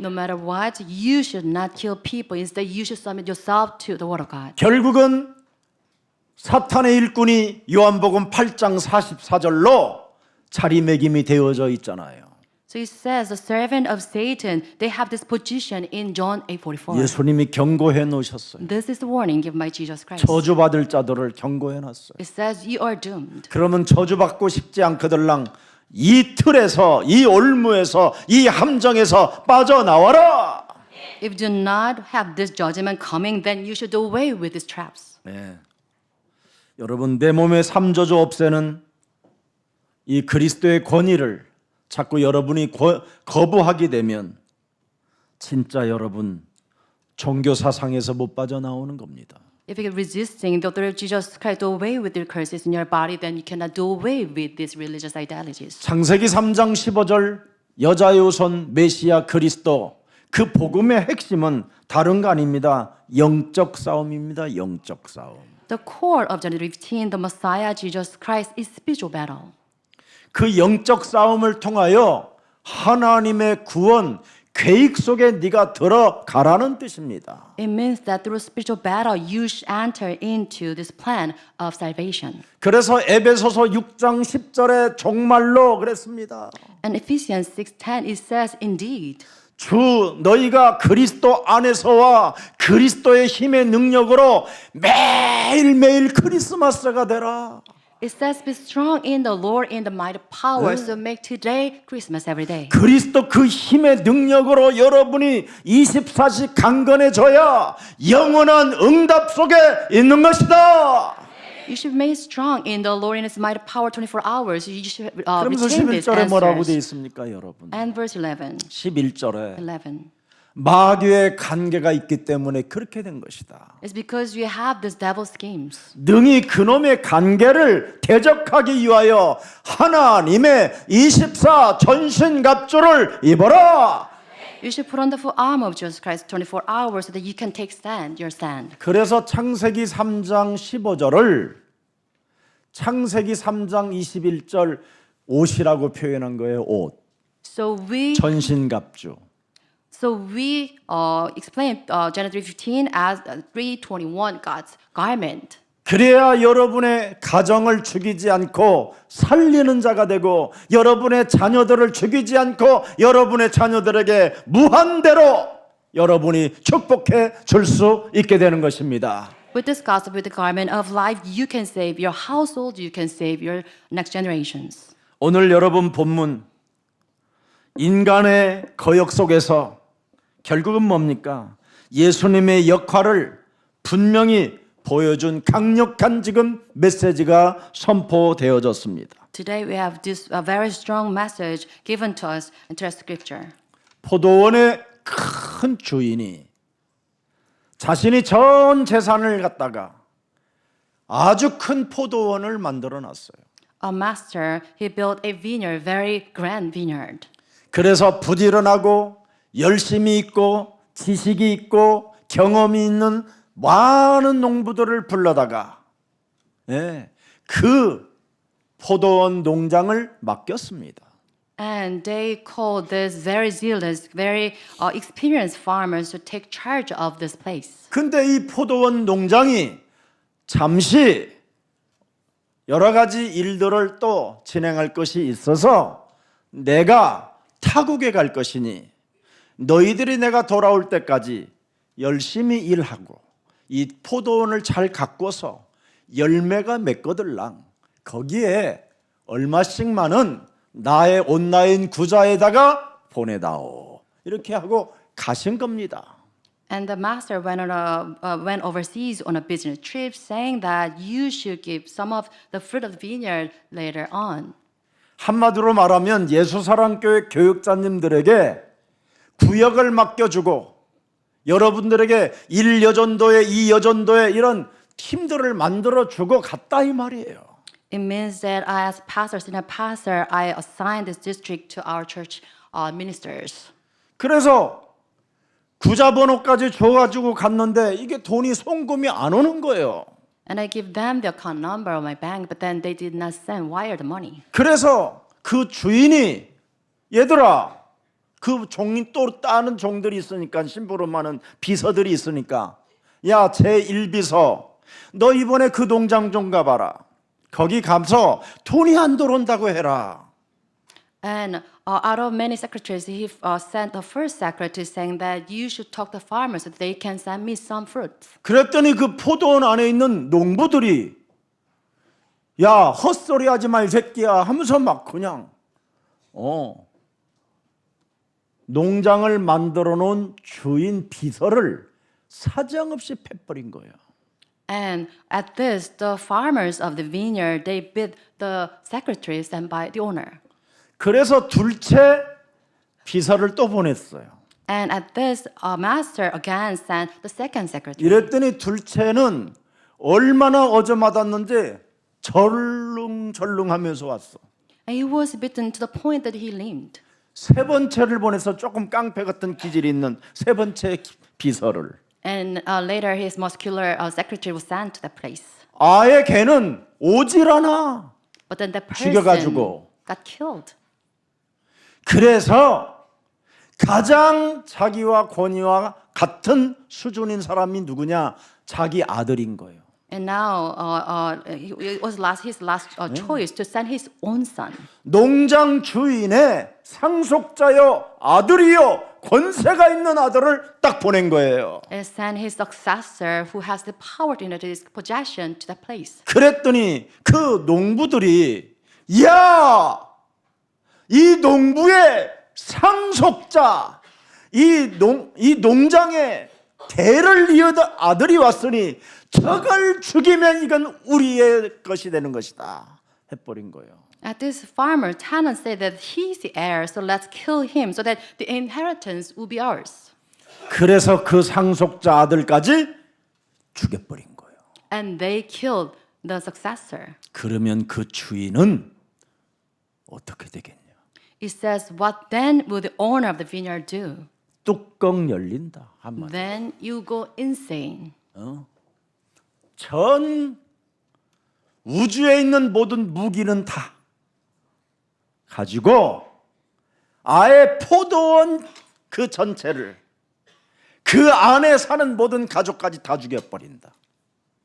No matter what, you should not kill people. Instead, you should submit yourself to the word of God. 결국은 사탄의 일꾼이 요한복음 8장 44절로 자리매김이 되어져 있잖아요. So it says the servant of Satan, they have this position in John 8:44. 예수님이 경고해 놓으셨어요. This is the warning given by Jesus Christ. 저주받을 자들을 경고해 놨어요. It says you are doomed. 그러면 저주받고 싶지 않거들랑 이 틀에서, 이 올무에서, 이 함정에서 빠져나와라. If you do not have this judgment coming, then you should do away with these traps. 네. 여러분, 내 몸의 삼저주 없애는 이 그리스도의 권위를 자꾸 여러분이 거부하게 되면 진짜 여러분 종교 사상에서 못 빠져나오는 겁니다. If you are resisting the authority of Jesus Christ, do away with your curses in your body, then you cannot do away with these religious ideologies. 창세기 3장 15절 여자의 후손 메시아 그리스도 그 복음의 핵심은 다른 거 아닙니다. 영적 싸움입니다. 영적 싸움. The core of Genesis 15, the Messiah Jesus Christ, is spiritual battle. 그 영적 싸움을 통하여 하나님의 구원 계획 속에 네가 들어가라는 뜻입니다. It means that through spiritual battle, you should enter into this plan of salvation. 그래서 에베소서 6장 10절에 정말로 그랬습니다. And Ephesians 6:10, it says, indeed, 주 너희가 그리스도 안에서와 그리스도의 힘의 능력으로 매일매일 크리스마스가 되라. it says, be strong in the Lord in the mighty power, so make today Christmas every day. 그리스도 그 힘의 능력으로 여러분이 24시 강건해져야 영원한 응답 속에 있는 것이다. You should make strong in the Lord in His mighty power 24 hours. You should 그러면서 retain these 11절에 뭐라고 되어 answers. 있습니까, 여러분? And verse 11. 11절에 11. 마귀의 관계가 있기 때문에 그렇게 된 것이다. It's because you have these devil schemes. 능히 그놈의 관계를 대적하기 위하여 하나님의 24 전신갑주를 입어라. You should put on the full armor of Jesus Christ 24 hours so that you can take stand, your stand. 그래서 창세기 3장 15절을 창세기 3장 21절 옷이라고 표현한 거예요. 옷. So we 전신갑주. explain Genesis 15 as 3:21 God's garment. 그래야 여러분의 가정을 죽이지 않고 살리는 자가 되고 여러분의 자녀들을 죽이지 않고 여러분의 자녀들에게 무한대로 여러분이 축복해 줄 수 있게 되는 것입니다. With this gospel, with the garment of life, you can save your household, you can save your next generations. 오늘 여러분 본문 인간의 거역 속에서 결국은 뭡니까? 예수님의 역할을 분명히 보여준 강력한 지금 메시지가 선포되어졌습니다. Today we have this very strong message given to us into the scripture. 포도원의 큰 주인이 자신이 전 재산을 갖다가 아주 큰 포도원을 만들어 놨어요. A master, he built a vineyard, very grand vineyard. 그래서 부지런하고 열심히 있고 지식이 있고 경험이 있는 많은 농부들을 불러다가 그 포도원 농장을 맡겼습니다. And they called this very zealous, very experienced farmers to take charge of this place. 근데 이 포도원 농장이 잠시 여러 가지 일들을 또 진행할 것이 있어서 내가 타국에 갈 것이니 너희들이 내가 돌아올 때까지 열심히 일하고 이 포도원을 잘 가꿔서 열매가 맺거들랑 거기에 얼마씩만은 나의 온라인 구자에다가 보내다오. 이렇게 하고 가신 겁니다. And the master went overseas on a business trip, saying that you should give some of the fruit of the vineyard later on. 한마디로 말하면 예수사랑교회 교육자님들에게 구역을 맡겨주고 여러분들에게 1여전도회, 2여전도회 이런 팀들을 만들어주고 갔다 이 말이에요. It means that as pastor, senior pastor, I assigned this district to our church ministers. 그래서 구자번호까지 줘가지고 갔는데 이게 돈이 송금이 안 오는 거예요. And I give them the account number of my bank, but then they did not send wire the money. 그래서 그 주인이 얘들아 그 종이 또 다른 종들이 있으니까 심부름 많은 비서들이 있으니까 야 제1비서 너 이번에 그 농장 좀 가봐라. 거기 가서 돈이 안 들어온다고 해라. And out of many secretaries, he sent the first secretary saying that you should talk to farmers so that they can send me some fruits. 그랬더니 그 포도원 안에 있는 농부들이 야 헛소리 하지 마 이 새끼야 하면서 막 그냥 농장을 만들어 놓은 주인 비서를 사정없이 패버린 거예요. And at this, the farmers of the vineyard, they beat the secretary sent by the owner. 그래서 둘째 비서를 또 보냈어요. And at this, master again sent the second secretary. 이랬더니 둘째는 얼마나 어저맞았는지 절릉절릉하면서 왔어. And he was beaten to the point that he limped. 세 번째를 보내서 조금 깡패 같은 기질이 있는 세 번째 비서를. And later, his muscular secretary was sent to that place. 아예 걔는 오질 않아. But then the person 죽여가지고. got killed. 그래서 가장 자기와 권위와 같은 수준인 사람이 누구냐? 자기 아들인 거예요. And now, it was his last choice to send his own son. 농장 주인의 상속자여 아들이여 권세가 있는 아들을 딱 보낸 거예요. And send his successor who has the power to enter his possession to that place. 그랬더니 그 농부들이 야, 이 농부의 상속자, 이 농장의 대를 이어다 아들이 왔으니 저걸 죽이면 이건 우리의 것이 되는 것이다 해버린 거예요. At this farmer, tenant said that he's the heir, so let's kill him so that the inheritance will be ours. 그래서 그 상속자 아들까지 죽여버린 거예요. And they killed the successor. 그러면 그 주인은 어떻게 되겠냐? It says, what then will the owner of the vineyard do? 뚜껑 열린다 한마디. Then you go insane. 전 우주에 있는 모든 무기는 다 가지고 아예 포도원 그 전체를 그 안에 사는 모든 가족까지 다 죽여버린다.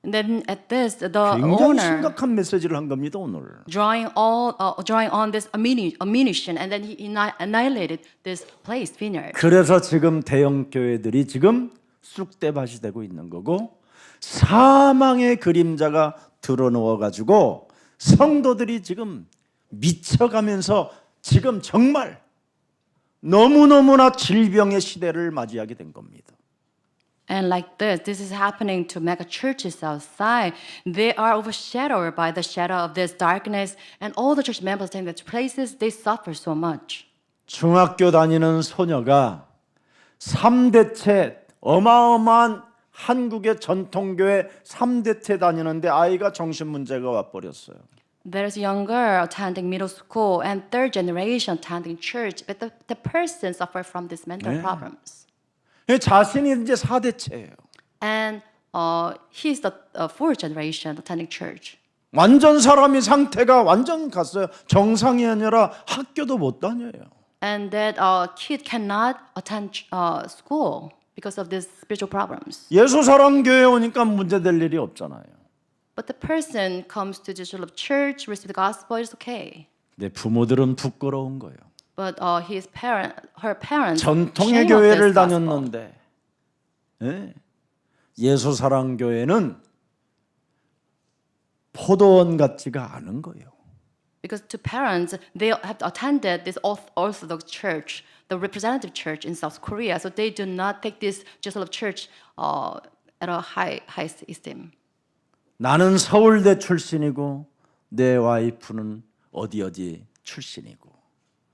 And then at this, the 굉장히 owner 심각한 메시지를 한 겁니다 오늘. drawing on this ammunition, and then he annihilated this place, vineyard. 그래서 지금 대형 교회들이 지금 쑥대밭이 되고 있는 거고 사망의 그림자가 드러누워 가지고 성도들이 지금 미쳐가면서 지금 정말 너무너무나 질병의 시대를 맞이하게 된 겁니다. And like this is happening to mega churches outside. They are overshadowed by the shadow of this darkness, and all the church members in these places, they suffer so much. 중학교 다니는 소녀가 3대째 어마어마한 한국의 전통교회 3대째 다니는데 아이가 정신 문제가 와버렸어요. There's a young girl attending middle school and third generation attending church, but the person suffered from these mental problems. 자신이 이제 4대째예요. And he's the fourth generation attending church. 완전 사람이 상태가 완전 갔어요. 정상이 아니라 학교도 못 다녀요. And that kid cannot attend school because of these spiritual problems. 예수 사랑 교회 오니까 문제될 일이 없잖아요. But the person comes to the church, receive the gospel, it's okay. 내 부모들은 부끄러운 거예요. But her parents, 전통의 shame of 교회를 this gospel. 다녔는데 예수 사랑 교회는 포도원 같지가 않은 거예요. Because to parents, they have attended this Orthodox church, the representative church in South Korea, so they do not take this Jerusalem church at a high esteem. 나는 서울대 출신이고 내 와이프는 어디 출신이고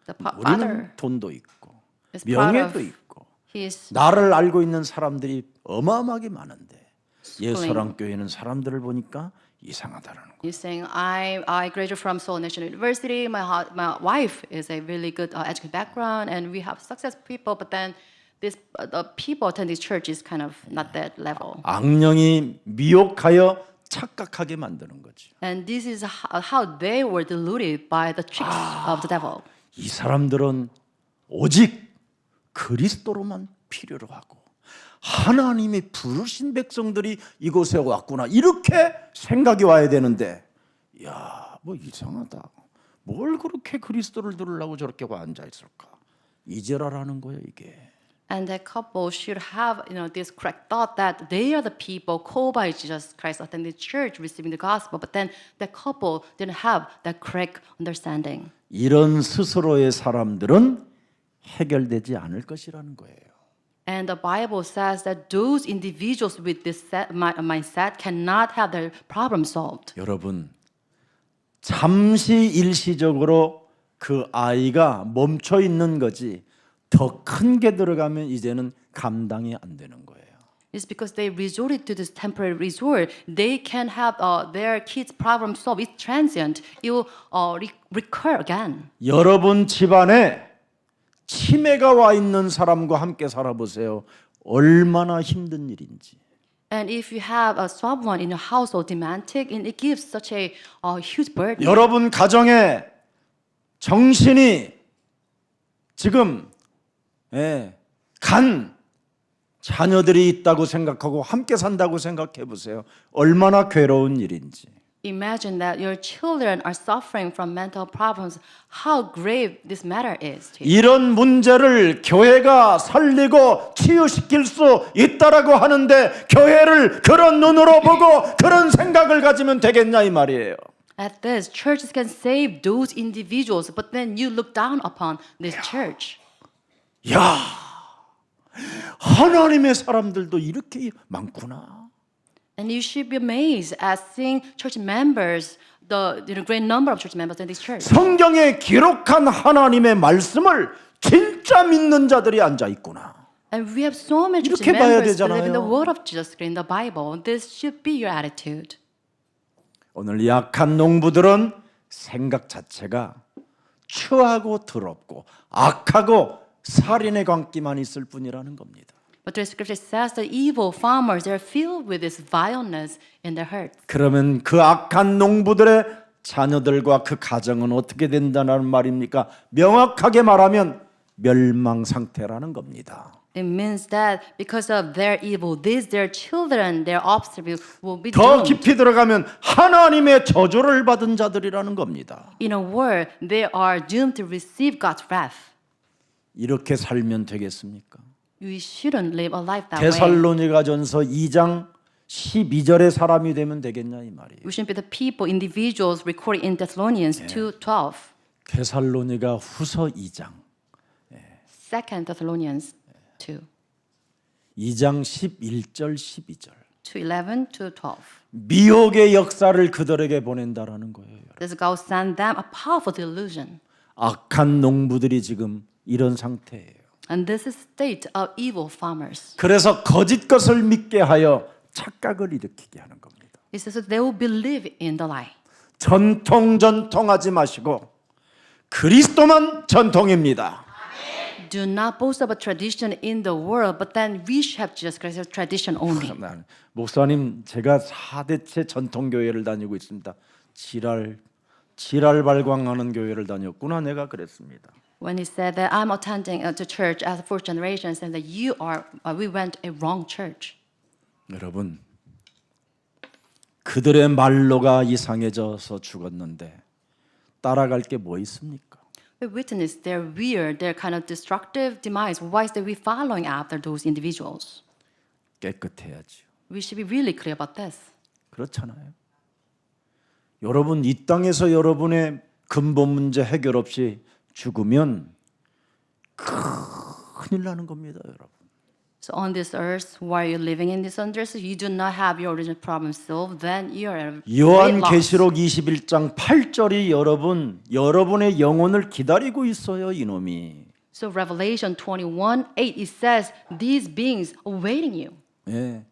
The 우리는 father 돈도 있고 is proud 명예도 of 있고 his 나를 알고 있는 사람들이 어마어마하게 많은데 예수랑 교회는 사람들을 보니까 이상하다라는 거예요. You're saying I graduated from Seoul National University. My wife is a really good educated background, and we have successful people. But then this the people attend this church is kind of not that level. 악령이 미혹하여 착각하게 만드는 거죠. And this is how they were deluded by the tricks of the devil. 이 사람들은 오직 그리스도로만 필요로 하고 하나님이 부르신 백성들이 이곳에 왔구나 이렇게 생각이 와야 되는데 야, 뭐 이상하다. 뭘 그렇게 그리스도를 들으려고 저렇게 앉아 있을까? 이제라라는 거예요, 이게. And that couple should have, this correct thought that they are the people called by Jesus Christ, attending the church, receiving the gospel. But then that couple didn't have that correct understanding. 이런 스스로의 사람들은 해결되지 않을 것이라는 거예요. And the Bible says that those individuals with this mindset cannot have their problem solved. 여러분, 잠시 일시적으로 그 아이가 멈춰 있는 거지 더 큰 게 들어가면 이제는 감당이 안 되는 거예요. It's because they resorted to this temporary resort. They can have their kids' problem solved. It's transient. It will recur again. 여러분 집안에 치매가 와 있는 사람과 함께 살아보세요. 얼마나 힘든 일인지. And if you have someone in your household dementic, and it gives such a huge burden. 여러분 가정에 정신이 지금 간 자녀들이 있다고 생각하고 함께 산다고 생각해 보세요. 얼마나 괴로운 일인지. Imagine that your children are suffering from mental problems. How grave this matter is to you. 이런 문제를 교회가 살리고 치유시킬 수 있다라고 하는데 교회를 그런 눈으로 보고 그런 생각을 가지면 되겠냐 이 말이에요. At this, churches can save those individuals, but then you look down upon this church. 야, 하나님의 사람들도 이렇게 많구나. And you should be amazed at seeing church members, the great number of church members in this church. 성경에 기록한 하나님의 말씀을 진짜 믿는 자들이 앉아 있구나. And we have so many church 이렇게 봐야 members believe in the 되잖아요. word of Jesus in the Bible. This should be your attitude. 오늘 약한 농부들은 생각 자체가 추하고 더럽고 악하고 살인의 광기만 있을 뿐이라는 겁니다. But the scripture says that evil farmers are filled with this vileness in their hearts. 그러면 그 악한 농부들의 자녀들과 그 가정은 어떻게 된다는 말입니까? 명확하게 말하면 멸망 상태라는 겁니다. It means that because of their evil, their children, their offspring will be 더 doomed. 깊이 들어가면 하나님의 저주를 받은 자들이라는 겁니다. In a word, they are doomed to receive God's wrath. 이렇게 살면 되겠습니까? We shouldn't live a life that way. 데살로니가전서 2장 12절의 사람이 되면 되겠냐 이 말이에요. We shouldn't be the people, individuals recorded in Thessalonians 2:12. 데살로니가 후서 2장 2 Thessalonians 2. 2장 11절 12절 2:11 to 12. 미혹의 역사를 그들에게 보낸다라는 거예요. This God sent them a powerful delusion. 악한 농부들이 지금 이런 상태예요. And this is the state of evil farmers. 그래서 거짓 것을 믿게 하여 착각을 일으키게 하는 겁니다. It says that they will believe in the lie. 전통하지 마시고 그리스도만 전통입니다. Do not boast about tradition in the world, but then we should have Jesus Christ's tradition only. 목사님, 제가 4대째 전통교회를 다니고 있습니다. 지랄 발광하는 교회를 다녔구나 내가 그랬습니다. When he said that I'm attending to church as a fourth generation, saying that we went a wrong church. 여러분, 그들의 말로가 이상해져서 죽었는데 따라갈 게 뭐 있습니까? We witnessed their weird, their kind of destructive demise. Why is that we following after those individuals? 깨끗해야지요. We should be really clear about this. 그렇잖아요. 여러분 이 땅에서 여러분의 근본 문제 해결 없이 죽으면 큰일 나는 겁니다, 여러분. So on this earth, while you're living in this earth, you do not have your original problem solved, then you are at a great loss. 요한계시록 21장 8절이 여러분의 영혼을 기다리고 있어요, 이놈이. So Revelation 21:8 it says these beings awaiting you. 예.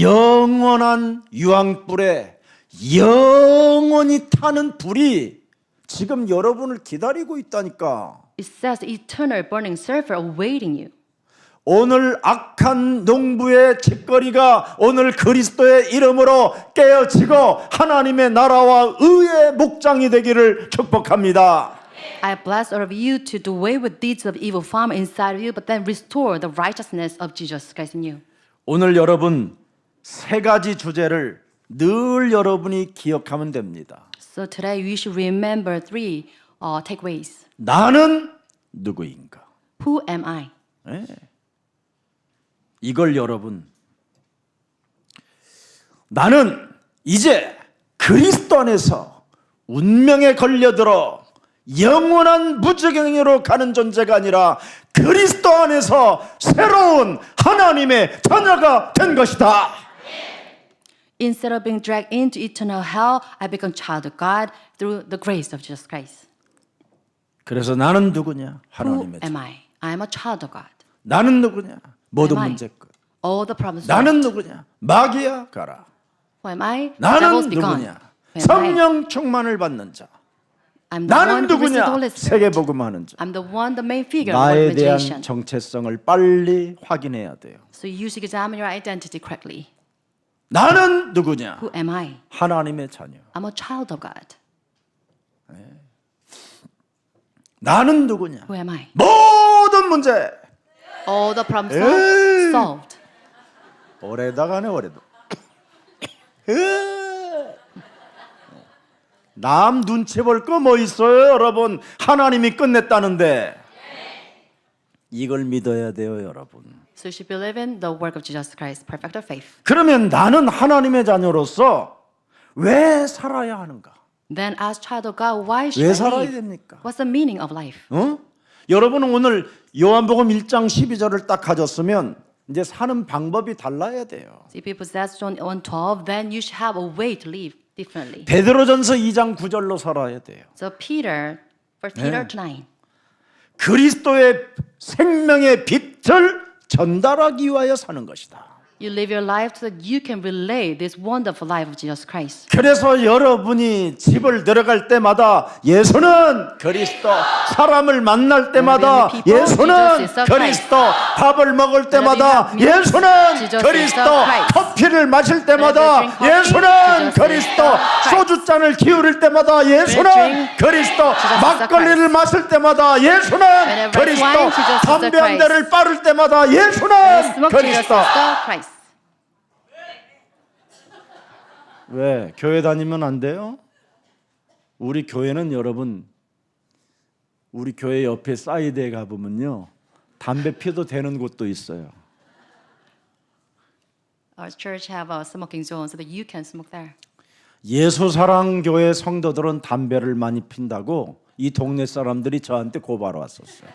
영원한 유황불에 영원히 타는 불이 지금 여러분을 기다리고 있다니까. It says eternal burning sulfur awaiting you. 오늘 악한 농부의 짓거리가 오늘 그리스도의 이름으로 깨어지고 하나님의 나라와 의의 목장이 되기를 축복합니다. I bless all of you to do away with deeds of evil farm inside of you, but then restore the righteousness of Jesus Christ in you. 오늘 여러분 세 가지 주제를 늘 여러분이 기억하면 됩니다. So today we should remember three takeaways. 나는 누구인가? Who am I? 네. 이걸 여러분, 나는 이제 그리스도 안에서 운명에 걸려들어 영원한 무적행으로 가는 존재가 아니라 그리스도 안에서 새로운 하나님의 자녀가 된 것이다. Instead of being dragged into eternal hell, I become child of God through the grace of Jesus Christ. 그래서 나는 누구냐? Who 하나님의 am 자녀. I? I am a child of God. 나는 누구냐? 모든 Am I? 문제 끝. All the problems 나는 solved. 누구냐? 마귀야 가라. Who am I? 나는 Devils be gone. 누구냐? Who am I? 성령 충만을 받는 자. I'm the one 나는 who receives the 누구냐? Holy Spirit. 세계복음하는 자. I'm the one, the main figure of 나에 대한 organization. 정체성을 빨리 확인해야 돼요. So you should examine your identity correctly. 나는 누구냐? Who am I? 하나님의 자녀. I'm a child of God. 나는 누구냐? Who am I? 모든 문제. All the problems 에이. solved. 오래다 가네 오래도. 남 눈치 볼 거 뭐 있어요, 여러분? 하나님이 끝냈다는데. 이걸 믿어야 돼요, 여러분. So you should believe in the work of Jesus Christ, perfect of faith. 그러면 나는 하나님의 자녀로서 왜 살아야 하는가? Then as child of God, why 왜 should I 살아야 live? 됩니까? What's the meaning of life? 어? 여러분은 오늘 요한복음 1장 12절을 딱 가졌으면 이제 사는 방법이 달라야 돼요. So if you possess John 1:12, then you should have a way to live differently. 베드로전서 2장 9절로 살아야 돼요. So Peter, for Peter 9, 그리스도의 생명의 빛을 전달하기 위하여 사는 것이다. you live your life so that you can relay this wonderful life of Jesus Christ. 그래서 여러분이 집을 들어갈 때마다 예수는 그리스도, 사람을 만날 때마다 예수는 그리스도, 밥을 먹을 때마다 예수는 그리스도, 커피를 마실 때마다 예수는 그리스도, 소주잔을 기울일 때마다 예수는 그리스도, 막걸리를 마실 때마다 예수는 그리스도, 담배 한 대를 빠를 때마다 예수는 Smoke Jesus 그리스도. is the Christ. 왜? 교회 다니면 안 돼요? 우리 교회는 여러분, 우리 교회 옆에 사이드에 가보면요, 담배 피워도 되는 곳도 있어요. Our church have a smoking zone so that you can smoke there. 예수사랑교회 성도들은 담배를 많이 핀다고 이 동네 사람들이 저한테 고발 왔었어요.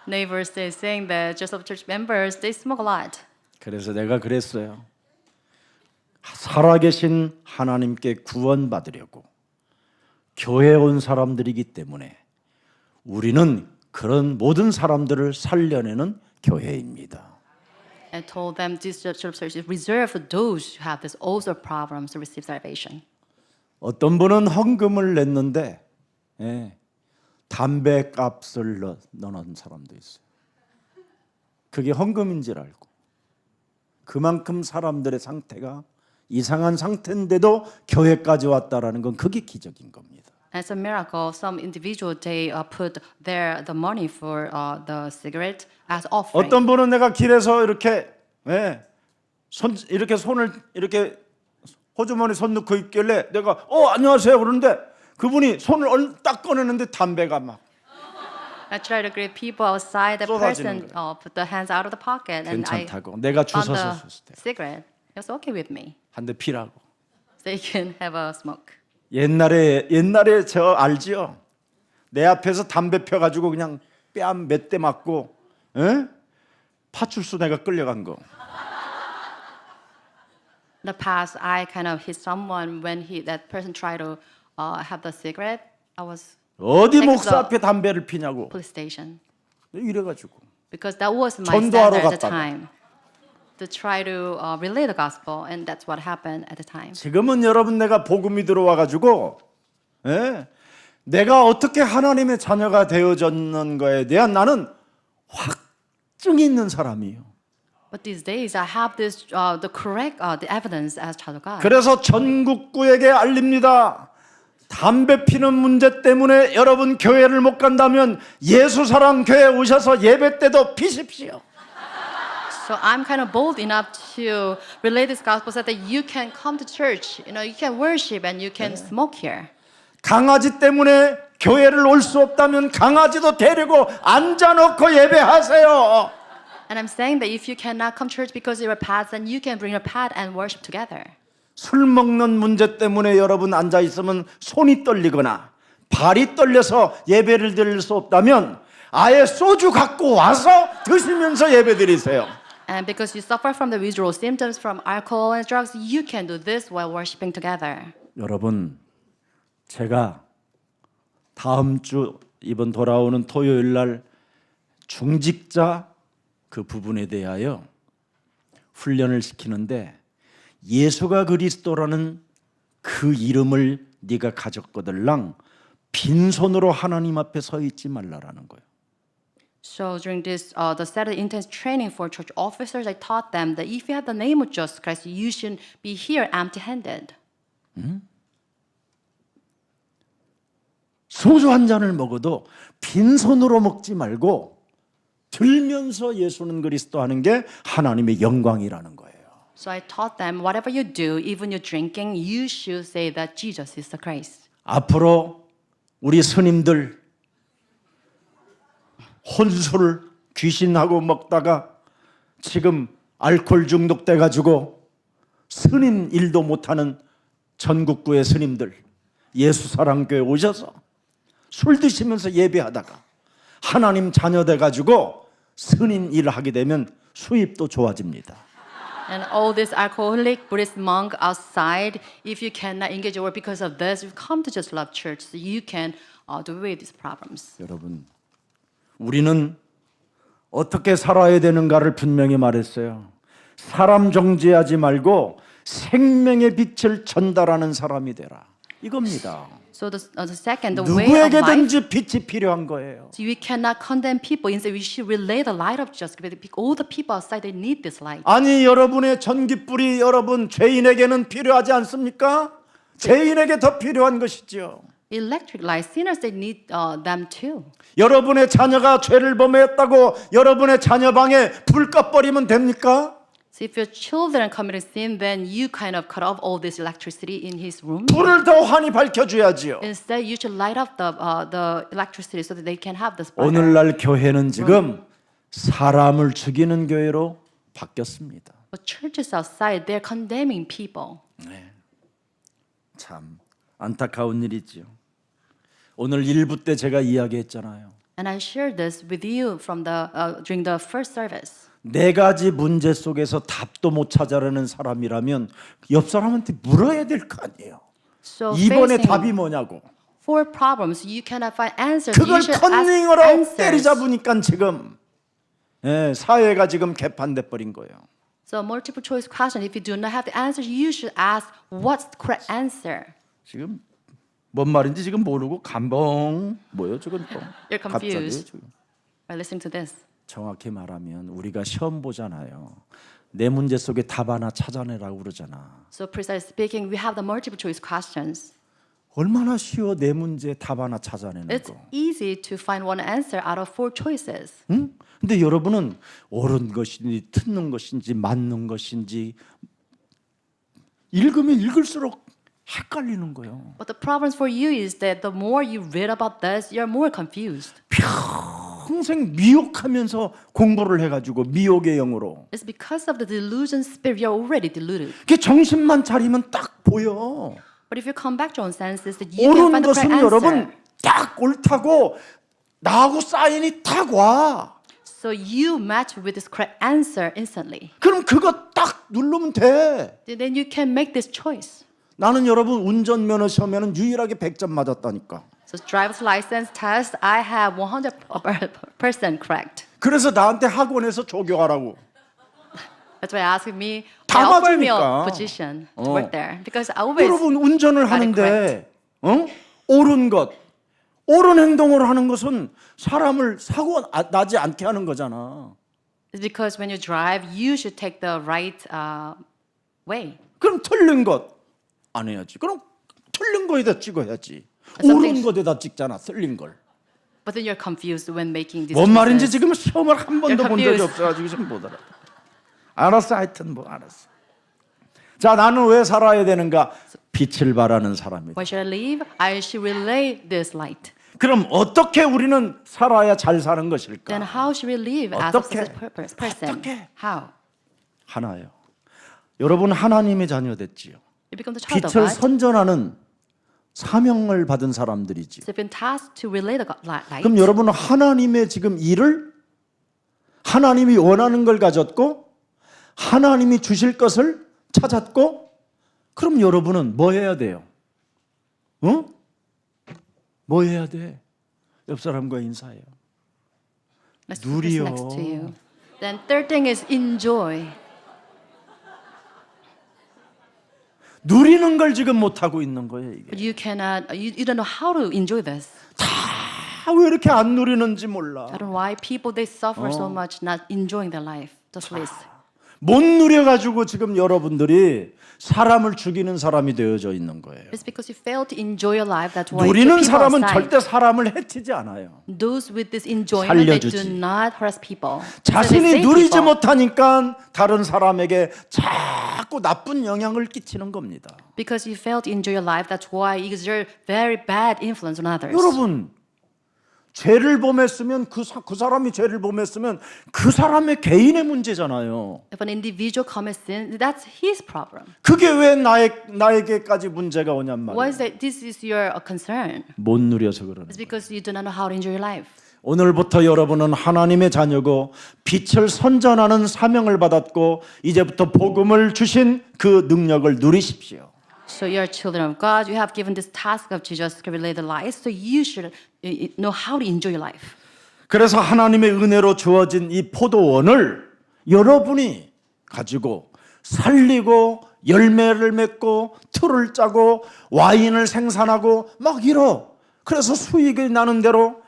Neighbors they saying that just of church members they smoke a lot. 그래서 내가 그랬어요. 살아계신 하나님께 구원받으려고 교회에 온 사람들이기 때문에 우리는 그런 모든 사람들을 살려내는 교회입니다. I told them this church is reserved for those who have this ulcer problems to receive salvation. 어떤 분은 헌금을 냈는데 담배 값을 넣는 사람도 있어요. 그게 헌금인 줄 알고 그만큼 사람들의 상태가 이상한 상태인데도 교회까지 왔다라는 건 그게 기적인 겁니다. As a miracle, some individual they put the money for the cigarette as offering. 어떤 분은 내가 길에서 이렇게 이렇게 손을 이렇게 호주머니 손 넣고 있길래 내가 안녕하세요 그러는데 그분이 손을 딱 꺼내는데 담배가 막 I try to greet people outside. The 쏟아지는 person put the hands out of the pocket, and I 괜찮다고 내가 found 주워서 the 줬을 때 cigarette. It was okay with me. 한 대 피라고. They can have a smoke. 옛날에 저 알지요? 내 앞에서 담배 펴가지고 그냥 뺨 몇 대 맞고 파출소 내가 끌려간 거. In the past, I kind of hit someone when that person tried to have the cigarette. I was 어디 Take 목사 the- 앞에 담배를 피냐고. police station 이래가지고 because that was my 전도하러 standard at the 갔다가. time to try to relay the gospel, and that's what happened at the time. 지금은 여러분 내가 복음이 들어와 가지고 내가 어떻게 하나님의 자녀가 되어졌는 거에 대한 나는 확증이 있는 사람이에요. But these days, I have this the correct the evidence as child of God. 그래서 전국구에게 알립니다. 담배 피는 문제 때문에 여러분 교회를 못 간다면 예수사랑 교회 오셔서 예배 때도 피십시오. So I'm kind of bold enough to relay this gospel so that you can come to church. You know, you can worship and you can smoke here. 강아지 때문에 교회를 올 수 없다면 강아지도 데리고 앉아놓고 예배하세요. And I'm saying that if you cannot come to church because you're a pet, then you can bring your pet and worship together. 술 먹는 문제 때문에 여러분 앉아 있으면 손이 떨리거나 발이 떨려서 예배를 드릴 수 없다면 아예 소주 갖고 와서 드시면서 예배 드리세요. And because you suffer from the withdrawal symptoms from alcohol and drugs, you can do this while worshiping together. 여러분, 제가 다음 주 이번 돌아오는 토요일 날 중직자 그 부분에 대하여 훈련을 시키는데 예수가 그리스도라는 그 이름을 네가 가졌거들랑 빈손으로 하나님 앞에 서 있지 말라라는 거예요. So during this the Saturday intense training for church officers, I taught them that if you have the name of Jesus Christ, you shouldn't be here empty-handed. 소주 한 잔을 먹어도 빈손으로 먹지 말고 들면서 예수는 그리스도 하는 게 하나님의 영광이라는 거예요. So I taught them whatever you do, even you're drinking, you should say that Jesus is the Christ. 앞으로 우리 스님들 혼술 귀신하고 먹다가 지금 알코올 중독돼 가지고 스님 일도 못하는 전국구의 스님들 예수사랑교회 오셔서 술 드시면서 예배하다가 하나님 자녀 돼 가지고 스님 일을 하게 되면 수입도 좋아집니다. And all this alcoholic Buddhist monk outside, if you cannot engage your work because of this, you come to Just Love Church so you can do away with these problems. 여러분, 우리는 어떻게 살아야 되는가를 분명히 말했어요. 사람 정죄하지 말고 생명의 빛을 전달하는 사람이 되라. 이겁니다. So the second, the way of life, 누구에게든지 빛이 필요한 거예요. so we cannot condemn people. Instead, we should relay the light of Jesus. All the people outside, they need this light. 아니 여러분의 전깃불이 여러분 죄인에게는 필요하지 않습니까? 죄인에게 더 필요한 것이죠. Electric light, sinners, they need them too. 여러분의 자녀가 죄를 범했다고 여러분의 자녀 방에 불 꺼버리면 됩니까? So if your children committed sin, then you kind of cut off all this electricity in his room. 불을 더 환히 밝혀줘야지요. Instead, you should light up the electricity so that they can have this brighter. 오늘날 교회는 지금 사람을 죽이는 교회로 바뀌었습니다. But churches outside, they're condemning people. 참 안타까운 일이지요. 오늘 1부 때 제가 이야기했잖아요. And I shared this with you from during the first service. 네 가지 문제 속에서 답도 못 찾아내는 사람이라면 옆 사람한테 물어야 될 거 아니에요. So 이번에 facing 답이 뭐냐고. 4 problems, you cannot find answers. 그걸 You should ask 컨닝으로 answers. 때리잡으니까 지금 사회가 지금 개판돼 버린 거예요. So multiple choice question. If you do not have the answers, you should ask what's the correct answer. 지금 뭔 말인지 지금 모르고 감봉 뭐요 지금 또 You're 갑자기 confused 지금. by listening to this. 정확히 말하면 우리가 시험 보잖아요. 내 문제 속에 답 하나 찾아내라고 그러잖아. So precisely speaking, we have the multiple choice questions. 얼마나 쉬워 내 문제 답 하나 찾아내는 It's 거. easy to find one answer out of 4 choices. 응? 근데 여러분은 옳은 것인지 틀린 것인지 맞는 것인지 읽으면 읽을수록 헷갈리는 거예요. But the problem for you is that the more you read about this, you're more confused. 평생 미혹하면서 공부를 해가지고 미혹의 영으로. It's because of the delusion spirit. You're already deluded. 그 정신만 차리면 딱 보여. But if you come back to your own senses, that you can 옳은 find the 것은 correct 여러분 answer. 딱 옳다고 나하고 사인이 딱 와. So you match with this correct answer instantly. 그럼 그거 딱 누르면 돼. Then you can make this choice. 나는 여러분 운전면허 시험에는 유일하게 100점 맞았다니까. So driver's license test, I have 100% correct. 그래서 나한테 학원에서 조교하라고. That's why asking me, 다 they offer me 맞으니까. a position to work there because I always 여러분 운전을 got it 하는데 옳은 것, 옳은 행동을 하는 것은 사람을 사고 나지 않게 하는 거잖아. It's because when you drive, you should take the right way. 그럼 틀린 것 안 해야지. 그럼 틀린 거에다 찍어야지. Something- 옳은 것에다 찍잖아. 틀린 걸. But then you're confused when making these 뭔 말인지 choices. 지금 시험을 한 번도 You're 본 적이 confused. 없어가지고 지금 못 알아. 알았어, 하여튼 뭐 알았어. 자, 나는 왜 살아야 되는가? 빛을 발하는 사람이다. Why should I leave? I should relay this light. 그럼 어떻게 우리는 살아야 잘 사는 것일까? Then how should we live as a 어떻게? successful person? 어떻게? How? 하나요. 여러분 하나님의 자녀됐지요. You become the child of 빛을 God. 선전하는 사명을 받은 사람들이지요. So you've been tasked to relay the light. 그럼 여러분은 하나님의 지금 일을 하나님이 원하는 걸 가졌고 하나님이 주실 것을 찾았고 그럼 여러분은 뭐 해야 돼요? 어? 뭐 해야 돼? 옆 사람과 인사해요. Let's put this 누리요. next to you. Then third thing is enjoy. 누리는 걸 지금 못 하고 있는 거예요, 이게. But you cannot. You don't know how to enjoy this. 왜 이렇게 안 누리는지 몰라. I don't know why people they suffer so much not enjoying their life. Just live. 못 누려 가지고 지금 여러분들이 사람을 죽이는 사람이 되어져 있는 거예요. It's because you fail to enjoy your life. That's why 누리는 people 사람은 outside. 절대 사람을 해치지 않아요. Those with this enjoyment, they 살려주지. do not harass people. So they 자신이 save 누리지 people. 못하니까 다른 사람에게 자꾸 나쁜 영향을 끼치는 겁니다. Because you fail to enjoy your life, that's why you exert very bad influence on others. 여러분 죄를 범했으면 그 사람이 죄를 범했으면 그 사람의 개인의 문제잖아요. If an individual commits sin, that's his problem. 그게 왜 나에게까지 문제가 오냔 Why 말이에요. is that? This is your concern. 못 누려서 그러는 It's 거예요. because you do not know how to enjoy your life. 오늘부터 여러분은 하나님의 자녀고 빛을 선전하는 사명을 받았고 이제부터 복음을 주신 그 능력을 누리십시오. So you are children of God. You have given this task of Jesus to relay the light. So you should know how to enjoy your life. 그래서 하나님의 은혜로 주어진 이 포도원을 여러분이 가지고 살리고 열매를 맺고 틀을 짜고 와인을 생산하고 막 이러. 그래서 수익이 나는 대로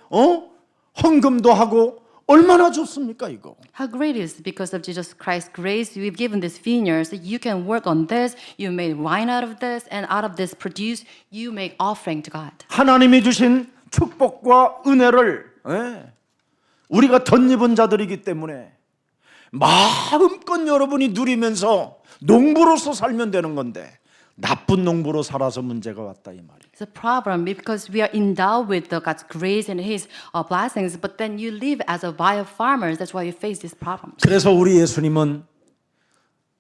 헌금도 하고 얼마나 좋습니까 이거? How great is it? Because of Jesus Christ's grace, we've given this vineyard so you can work on this. You made wine out of this, and out of this produce, you make offering to God. 하나님이 주신 축복과 은혜를 우리가 덧입은 자들이기 때문에 마음껏 여러분이 누리면서 농부로서 살면 되는 건데 나쁜 농부로 살아서 문제가 왔다 이 말이에요. It's a problem because we are endowed with God's grace and His blessings, but then you live as a vile farmers. That's why you face these problems. 그래서 우리 예수님은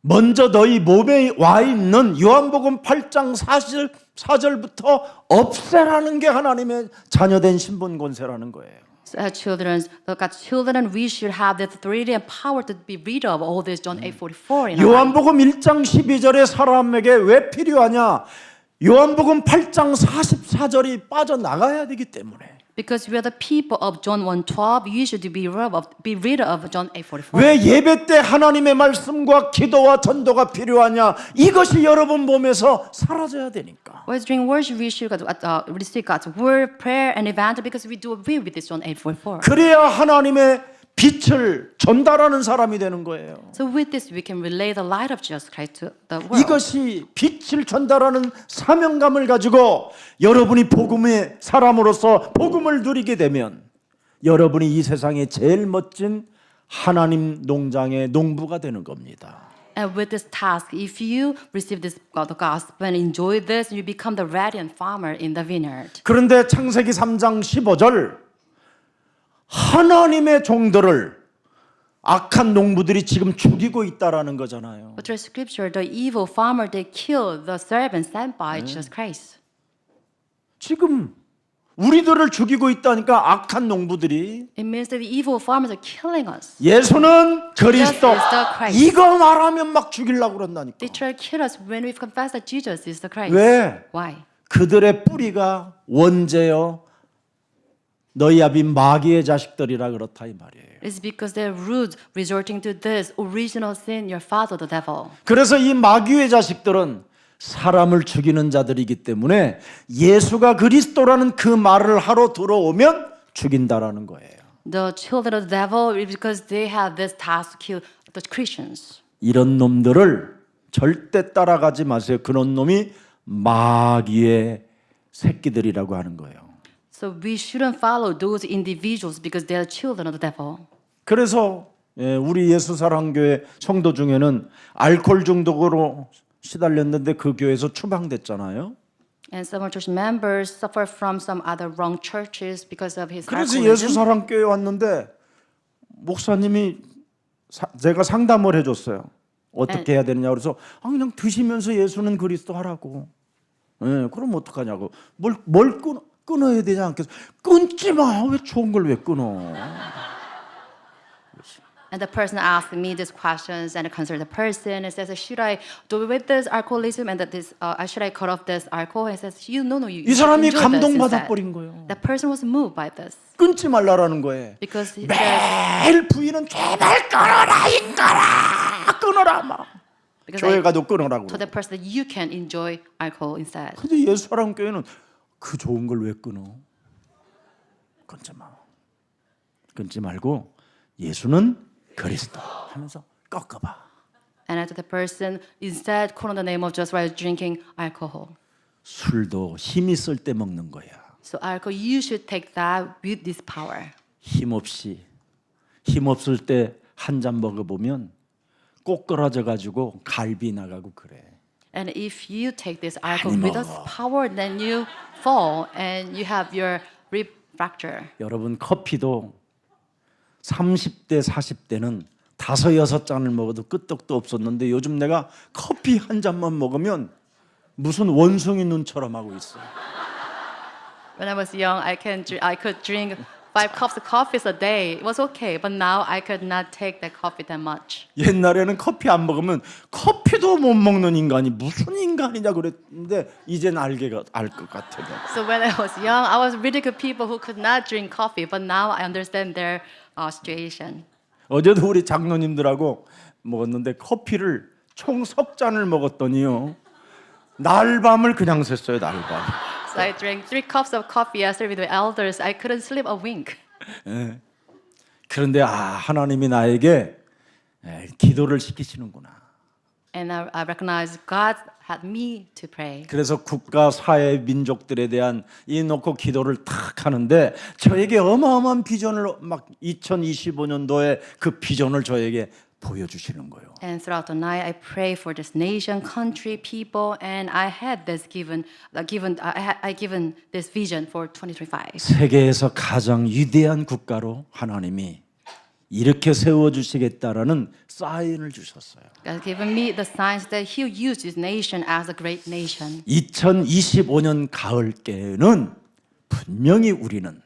먼저 너희 몸에 와 있는 요한복음 8장 44절부터 없애라는 게 하나님의 자녀된 신분 권세라는 거예요. So as children, God's children, we should have the authority and power to be rid of all this. John 8:44. in our life. 요한복음 1장 12절에 사람에게 왜 필요하냐? 요한복음 8장 44절이 빠져나가야 되기 때문에. Because we are the people of John 1:12, you should be rid of John 8:44. 왜 예배 때 하나님의 말씀과 기도와 전도가 필요하냐? 이것이 여러분 몸에서 사라져야 되니까. Whereas during worship, we should receive God's word, prayer, and evangelism because we do away with this John 8:44. 그래야 하나님의 빛을 전달하는 사람이 되는 거예요. So with this, we can relay the light of Jesus Christ to the world. 이것이 빛을 전달하는 사명감을 가지고 여러분이 복음의 사람으로서 복음을 누리게 되면 여러분이 이 세상에 제일 멋진 하나님 농장의 농부가 되는 겁니다. And with this task, if you receive this the gospel and enjoy this, you become the radiant farmer in the vineyard. 그런데 창세기 3장 15절 하나님의 종들을 악한 농부들이 지금 죽이고 있다라는 거잖아요. But through Scripture, the evil farmer they kill the servants sent by Jesus Christ. 지금 우리들을 죽이고 있다니까 악한 농부들이 It means that the evil farmers are killing us. 예수는 그리스도 Jesus is the Christ. 이거 말하면 막 죽이려고 그런다니까. They try to kill us when we've confessed that Jesus is the Christ. 왜? Why? 그들의 뿌리가 원죄요 너희 아비 마귀의 자식들이라 그렇다 이 말이에요. It's because they're rude, resorting to this original sin, your father, the devil. 그래서 이 마귀의 자식들은 사람을 죽이는 자들이기 때문에 예수가 그리스도라는 그 말을 하러 들어오면 죽인다라는 거예요. The children of the devil is because they have this task to kill the Christians. 이런 놈들을 절대 따라가지 마세요. 그런 놈이 마귀의 새끼들이라고 하는 거예요. So we shouldn't follow those individuals because they are children of the devil. 그래서 우리 예수사랑교회 성도 중에는 알코올 중독으로 시달렸는데 그 교회에서 추방됐잖아요. And some church members suffer from some other wrong churches because of his 그래서 alcoholism. 예수사랑교회 왔는데 목사님이 제가 상담을 해줬어요. 어떻게 해야 되느냐 그래서 그냥 드시면서 예수는 그리스도 하라고. 그럼 어떡하냐고. 뭘 끊어야 되지 않겠어? 끊지 마. 왜 좋은 걸 왜 끊어? And the person asked me these questions and concerned the person and says, should I do with this alcoholism and that this, should I cut off this alcohol? He says, no, you 이 사람이 enjoy this 감동받아 instead. 버린 거예요. The person was moved by this 끊지 말라라는 거예요. because he says, 매일 부인은 제발 끊어라 인간아 끊어라 막 because 교회 I 가도 끊으라고. told the person that you can enjoy alcohol instead. 근데 예수사랑 교회는 그 좋은 걸 왜 끊어? 끊지 마. 끊지 말고 예수는 그리스도 하면서 꺾어봐. And I told the person instead call on the name of Jesus while drinking alcohol. 술도 힘 있을 때 먹는 거야. So alcohol, you should take that with this power. 힘 없을 때 한 잔 먹어보면 꼬꾸라져 가지고 갈비 나가고 그래. And if you take this alcohol 많이 with this 먹어. power, then you fall and you have your rib fracture. 여러분 커피도 30대 40대는 5-6잔을 먹어도 끄떡도 없었는데 요즘 내가 커피 한 잔만 먹으면 무슨 원숭이 눈처럼 하고 있어. When I was young, I could drink 5 cups of coffee a day. It was okay, but now I could not take that coffee that much. 옛날에는 커피 안 먹으면 커피도 못 먹는 인간이 무슨 인간이냐 그랬는데 이젠 알 것 같아. So when I was young, I was ridiculed people who could not drink coffee, but now I understand their situation. 어제도 우리 장로님들하고 먹었는데 커피를 총 3잔을 먹었더니요. 날밤을 그냥 샜어요. 날밤. So I drank 3 cups of coffee yesterday with the elders. I couldn't sleep a wink. 그런데 하나님이 나에게 기도를 시키시는구나. And I recognized God had me to pray. 그래서 국가, 사회, 민족들에 대한 이 놓고 기도를 탁 하는데 저에게 어마어마한 비전을 막 2025년도에 그 비전을 저에게 보여주시는 거예요. And throughout the night, I pray for this nation, country, people, and I had this given this vision for 2025. 세계에서 가장 위대한 국가로 하나님이 이렇게 세워주시겠다라는 사인을 주셨어요. God has given me the signs that He'll use this nation as a great nation. 2025년 가을께는 분명히 우리는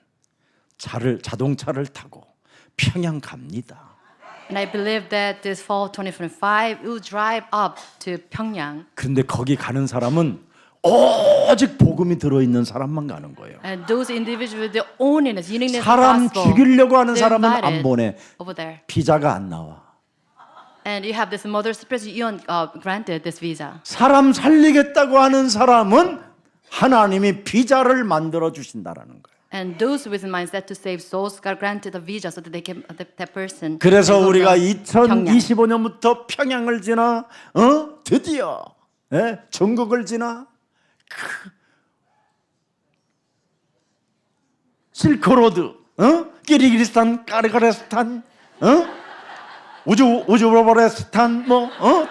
자동차를 타고 평양 갑니다. And I believe that this fall 2025, we'll drive up to Pyongyang. 그런데 거기 가는 사람은 오직 복음이 들어있는 사람만 가는 거예요. And those individuals with the onlyness, uniqueness of the 사람 gospel, 죽이려고 하는 they're 사람은 안 invited 보내. over there. 비자가 안 나와. And you have this mother superior, you aren't granted this visa. 사람 살리겠다고 하는 사람은 하나님이 비자를 만들어 주신다라는 거예요. And those with mindset to save souls got granted a visa so that they can that person. 그래서 can go 우리가 to Pyongyang. 2025년부터 평양을 지나 드디어 전국을 지나 실크로드, 키르기스탄, 까르가레스탄, 우즈베키스탄,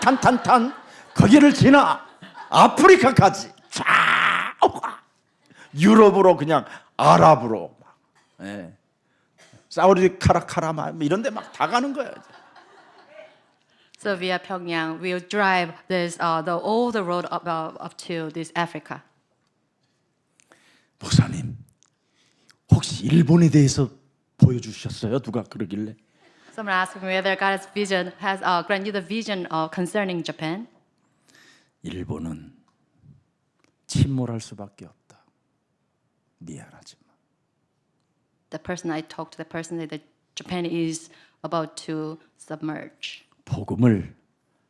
탄탄탄 거기를 지나 아프리카까지 쫙 유럽으로 그냥 아랍으로 사우디 카라카라 이런 데 막 다 가는 거예요. So via Pyongyang, we'll drive this all the road up to this Africa. 목사님, 혹시 일본에 대해서 보여주셨어요? 누가 그러길래? Someone asked me whether God's vision has granted you the vision concerning Japan. 일본은 침몰할 수밖에 없다. 미안하지만 the person I talked to, the person that Japan is about to submerge. 복음을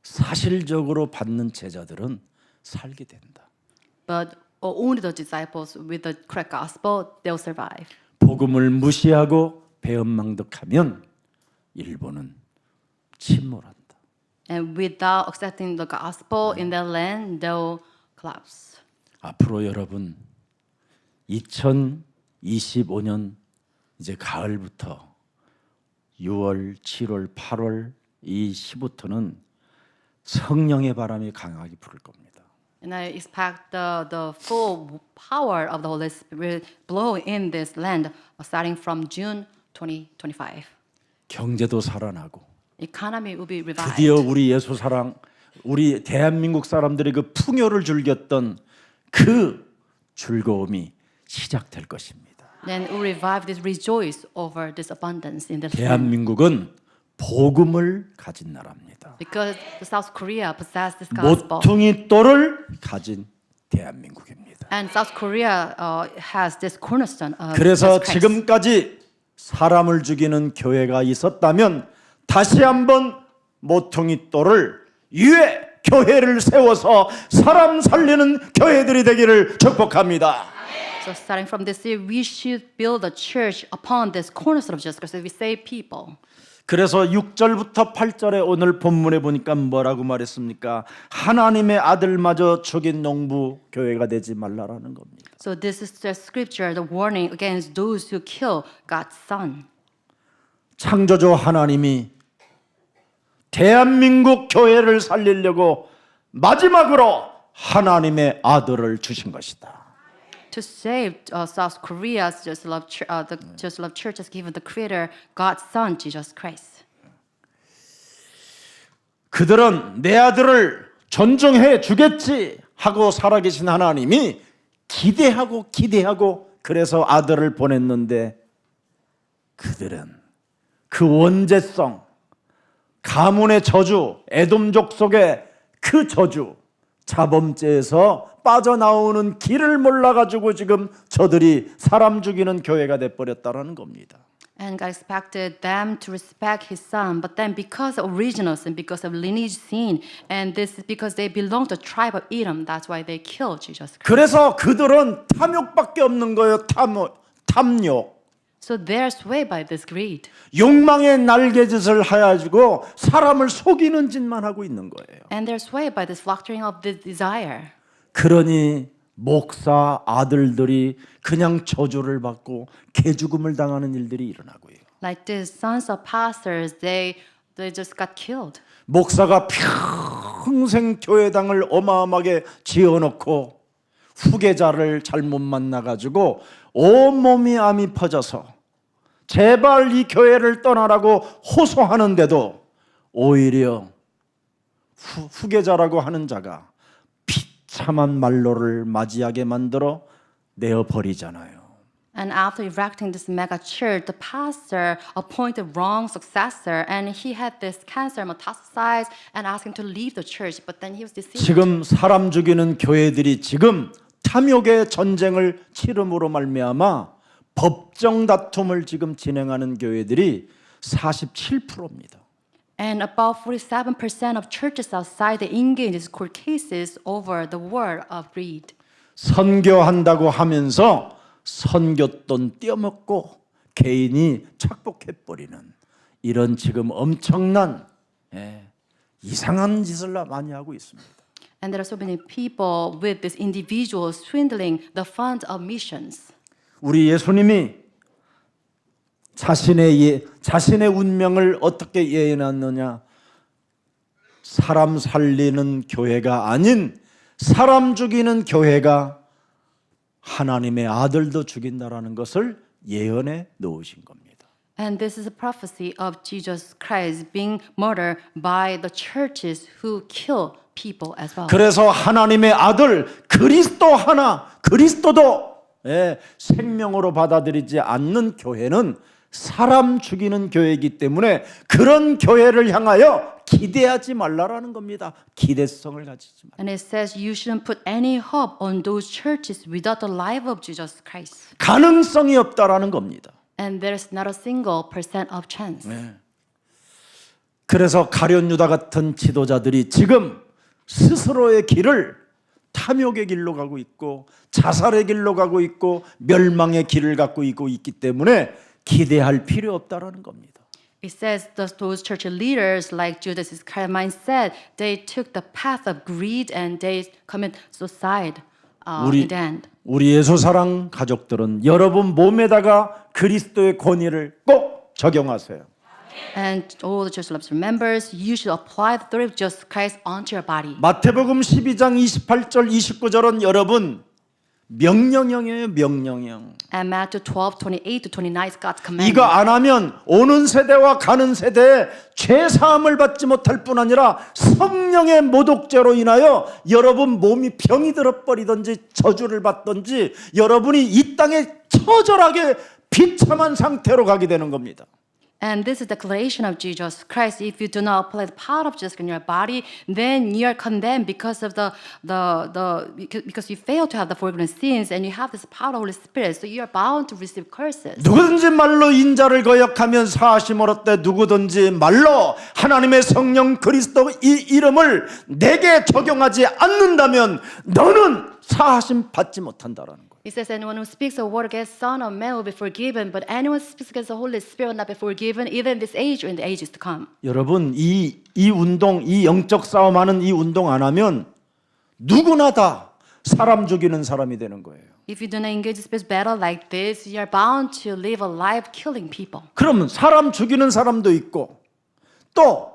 사실적으로 받는 제자들은 살게 된다. But only the disciples with the correct gospel, they'll survive. 복음을 무시하고 배은망덕하면 일본은 침몰한다. And without accepting the gospel in their land, they'll collapse. 앞으로 여러분 2025년 이제 가을부터 6월, 7월, 8월 이 시부터는 성령의 바람이 강하게 불을 겁니다. And I expect the full power of the Holy Spirit blow in this land starting from June 2025. 경제도 살아나고 Economy will be revived. 드디어 우리 예수 사랑, 우리 대한민국 사람들의 그 풍요를 즐겼던 그 즐거움이 시작될 것입니다. Then we'll revive this rejoice over this abundance in the land. 대한민국은 복음을 가진 나라입니다. Because the South Korea possess this gospel. 모퉁이 돌을 가진 대한민국입니다. And South Korea has this cornerstone of 그래서 Jesus Christ. 지금까지 사람을 죽이는 교회가 있었다면 다시 한번 모퉁이 돌을 위에 교회를 세워서 사람 살리는 교회들이 되기를 축복합니다. So starting from this year, we should build a church upon this cornerstone of Jesus Christ. We save people. 그래서 6절부터 8절에 오늘 본문에 보니까 뭐라고 말했습니까? 하나님의 아들마저 죽인 농부 교회가 되지 말라라는 겁니다. So this is the scripture, the warning against those who kill God's son. 창조주 하나님이 대한민국 교회를 살리려고 마지막으로 하나님의 아들을 주신 것이다. To save South Korea's just love, the just love church has given the Creator, God's Son, Jesus Christ. 그들은 내 아들을 존중해 주겠지 하고 살아계신 하나님이 기대하고 그래서 아들을 보냈는데 그들은 그 원죄성, 가문의 저주, 에돔족 속의 그 저주, 자범죄에서 빠져나오는 길을 몰라가지고 지금 저들이 사람 죽이는 교회가 돼버렸다라는 겁니다. And God expected them to respect His Son, but then because of original sin, because of lineage sin, and this is because they belong to the tribe of Edom, that's why they killed Jesus Christ. 그래서 그들은 탐욕밖에 없는 거예요. 탐욕. So they're swayed by this greed. 욕망의 날개짓을 해가지고 사람을 속이는 짓만 하고 있는 거예요. And they're swayed by this fluctuating of this desire. 그러니 목사 아들들이 그냥 저주를 받고 개죽음을 당하는 일들이 일어나고요. Like these sons of pastors, they just got killed. 목사가 평생 교회당을 어마어마하게 지어놓고 후계자를 잘못 만나가지고 온몸이 암이 퍼져서 제발 이 교회를 떠나라고 호소하는데도 오히려 후계자라고 하는 자가 비참한 말로를 맞이하게 만들어 내어버리잖아요. And after erecting this mega church, the pastor appointed wrong successor, and he had this cancer metastasized and asked him to leave the church. But then he was deceived. 지금 사람 죽이는 교회들이 지금 탐욕의 전쟁을 치름으로 말미암아 법정 다툼을 지금 진행하는 교회들이 47%입니다. And about 47% of churches outside they engage in these court cases over the word of greed. 선교한다고 하면서 선교돈 떼어먹고 개인이 착복해버리는 이런 지금 엄청난 이상한 짓을 많이 하고 있습니다. And there are so many people with this individual swindling the funds of missions. 우리 예수님이 자신의 운명을 어떻게 예언했느냐? 사람 살리는 교회가 아닌 사람 죽이는 교회가 하나님의 아들도 죽인다라는 것을 예언해 놓으신 겁니다. And this is a prophecy of Jesus Christ being murdered by the churches who kill people as well. 그래서 하나님의 아들 그리스도도 생명으로 받아들이지 않는 교회는 사람 죽이는 교회이기 때문에 그런 교회를 향하여 기대하지 말라라는 겁니다. 기대성을 가지지 말. And it says you shouldn't put any hope on those churches without the life of Jesus Christ. 가능성이 없다라는 겁니다. And there's not a single % of chance. 그래서 가룟 유다 같은 지도자들이 지금 스스로의 길을 탐욕의 길로 가고 있고 자살의 길로 가고 있고 멸망의 길을 갖고 있기 때문에 기대할 필요 없다라는 겁니다. It says those church leaders like Judas Iscariot said, they took the path of greed and they commit suicide in the end. 우리 예수사랑 가족들은 여러분 몸에다가 그리스도의 권위를 꼭 적용하세요. And all the church members, you should apply the authority of Jesus Christ onto your body. 마태복음 12장 28절 29절은 여러분 명령형이에요. 명령형. And Matthew 12:28 to 29 is God's command. 이거 안 하면 오는 세대와 가는 세대에 죄 사함을 받지 못할 뿐 아니라 성령의 모독죄로 인하여 여러분 몸이 병이 들어버리든지 저주를 받든지 여러분이 이 땅에 처절하게 비참한 상태로 가게 되는 겁니다. And this is the declaration of Jesus Christ. If you do not apply the power of Jesus in your body, then you are condemned because of because you fail to have the forgiveness sins, and you have this power of Holy Spirit. So you are bound to receive curses. 누구든지 말로 인자를 거역하면 사하심 얻었되 누구든지 말로 하나님의 성령 그리스도 이 이름을 내게 적용하지 않는다면 너는 사하심 받지 못한다라는 거예요. It says, anyone who speaks a word against Son of Man will be forgiven, but anyone who speaks against the Holy Spirit will not be forgiven, either in this age or in the ages to come. 여러분 이 운동, 이 영적 싸움하는 이 운동 안 하면 누구나 다 사람 죽이는 사람이 되는 거예요. If you do not engage in this battle like this, you are bound to live a life killing people. 그러면 사람 죽이는 사람도 있고 또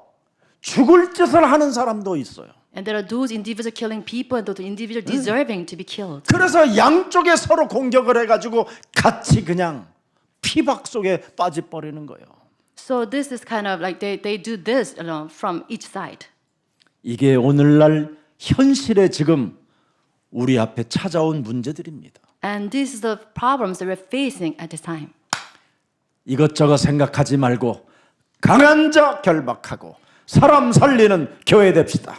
죽을 짓을 하는 사람도 있어요. And there are those individual killing people and those individual deserving to be killed. 그래서 양쪽에 서로 공격을 해가지고 같이 그냥 피박 속에 빠져버리는 거예요. So this is kind of like they do this from each side. 이게 오늘날 현실에 지금 우리 앞에 찾아온 문제들입니다. And this is the problems that we're facing at this time. 이것저것 생각하지 말고 강한 자 결박하고 사람 살리는 교회 됩시다.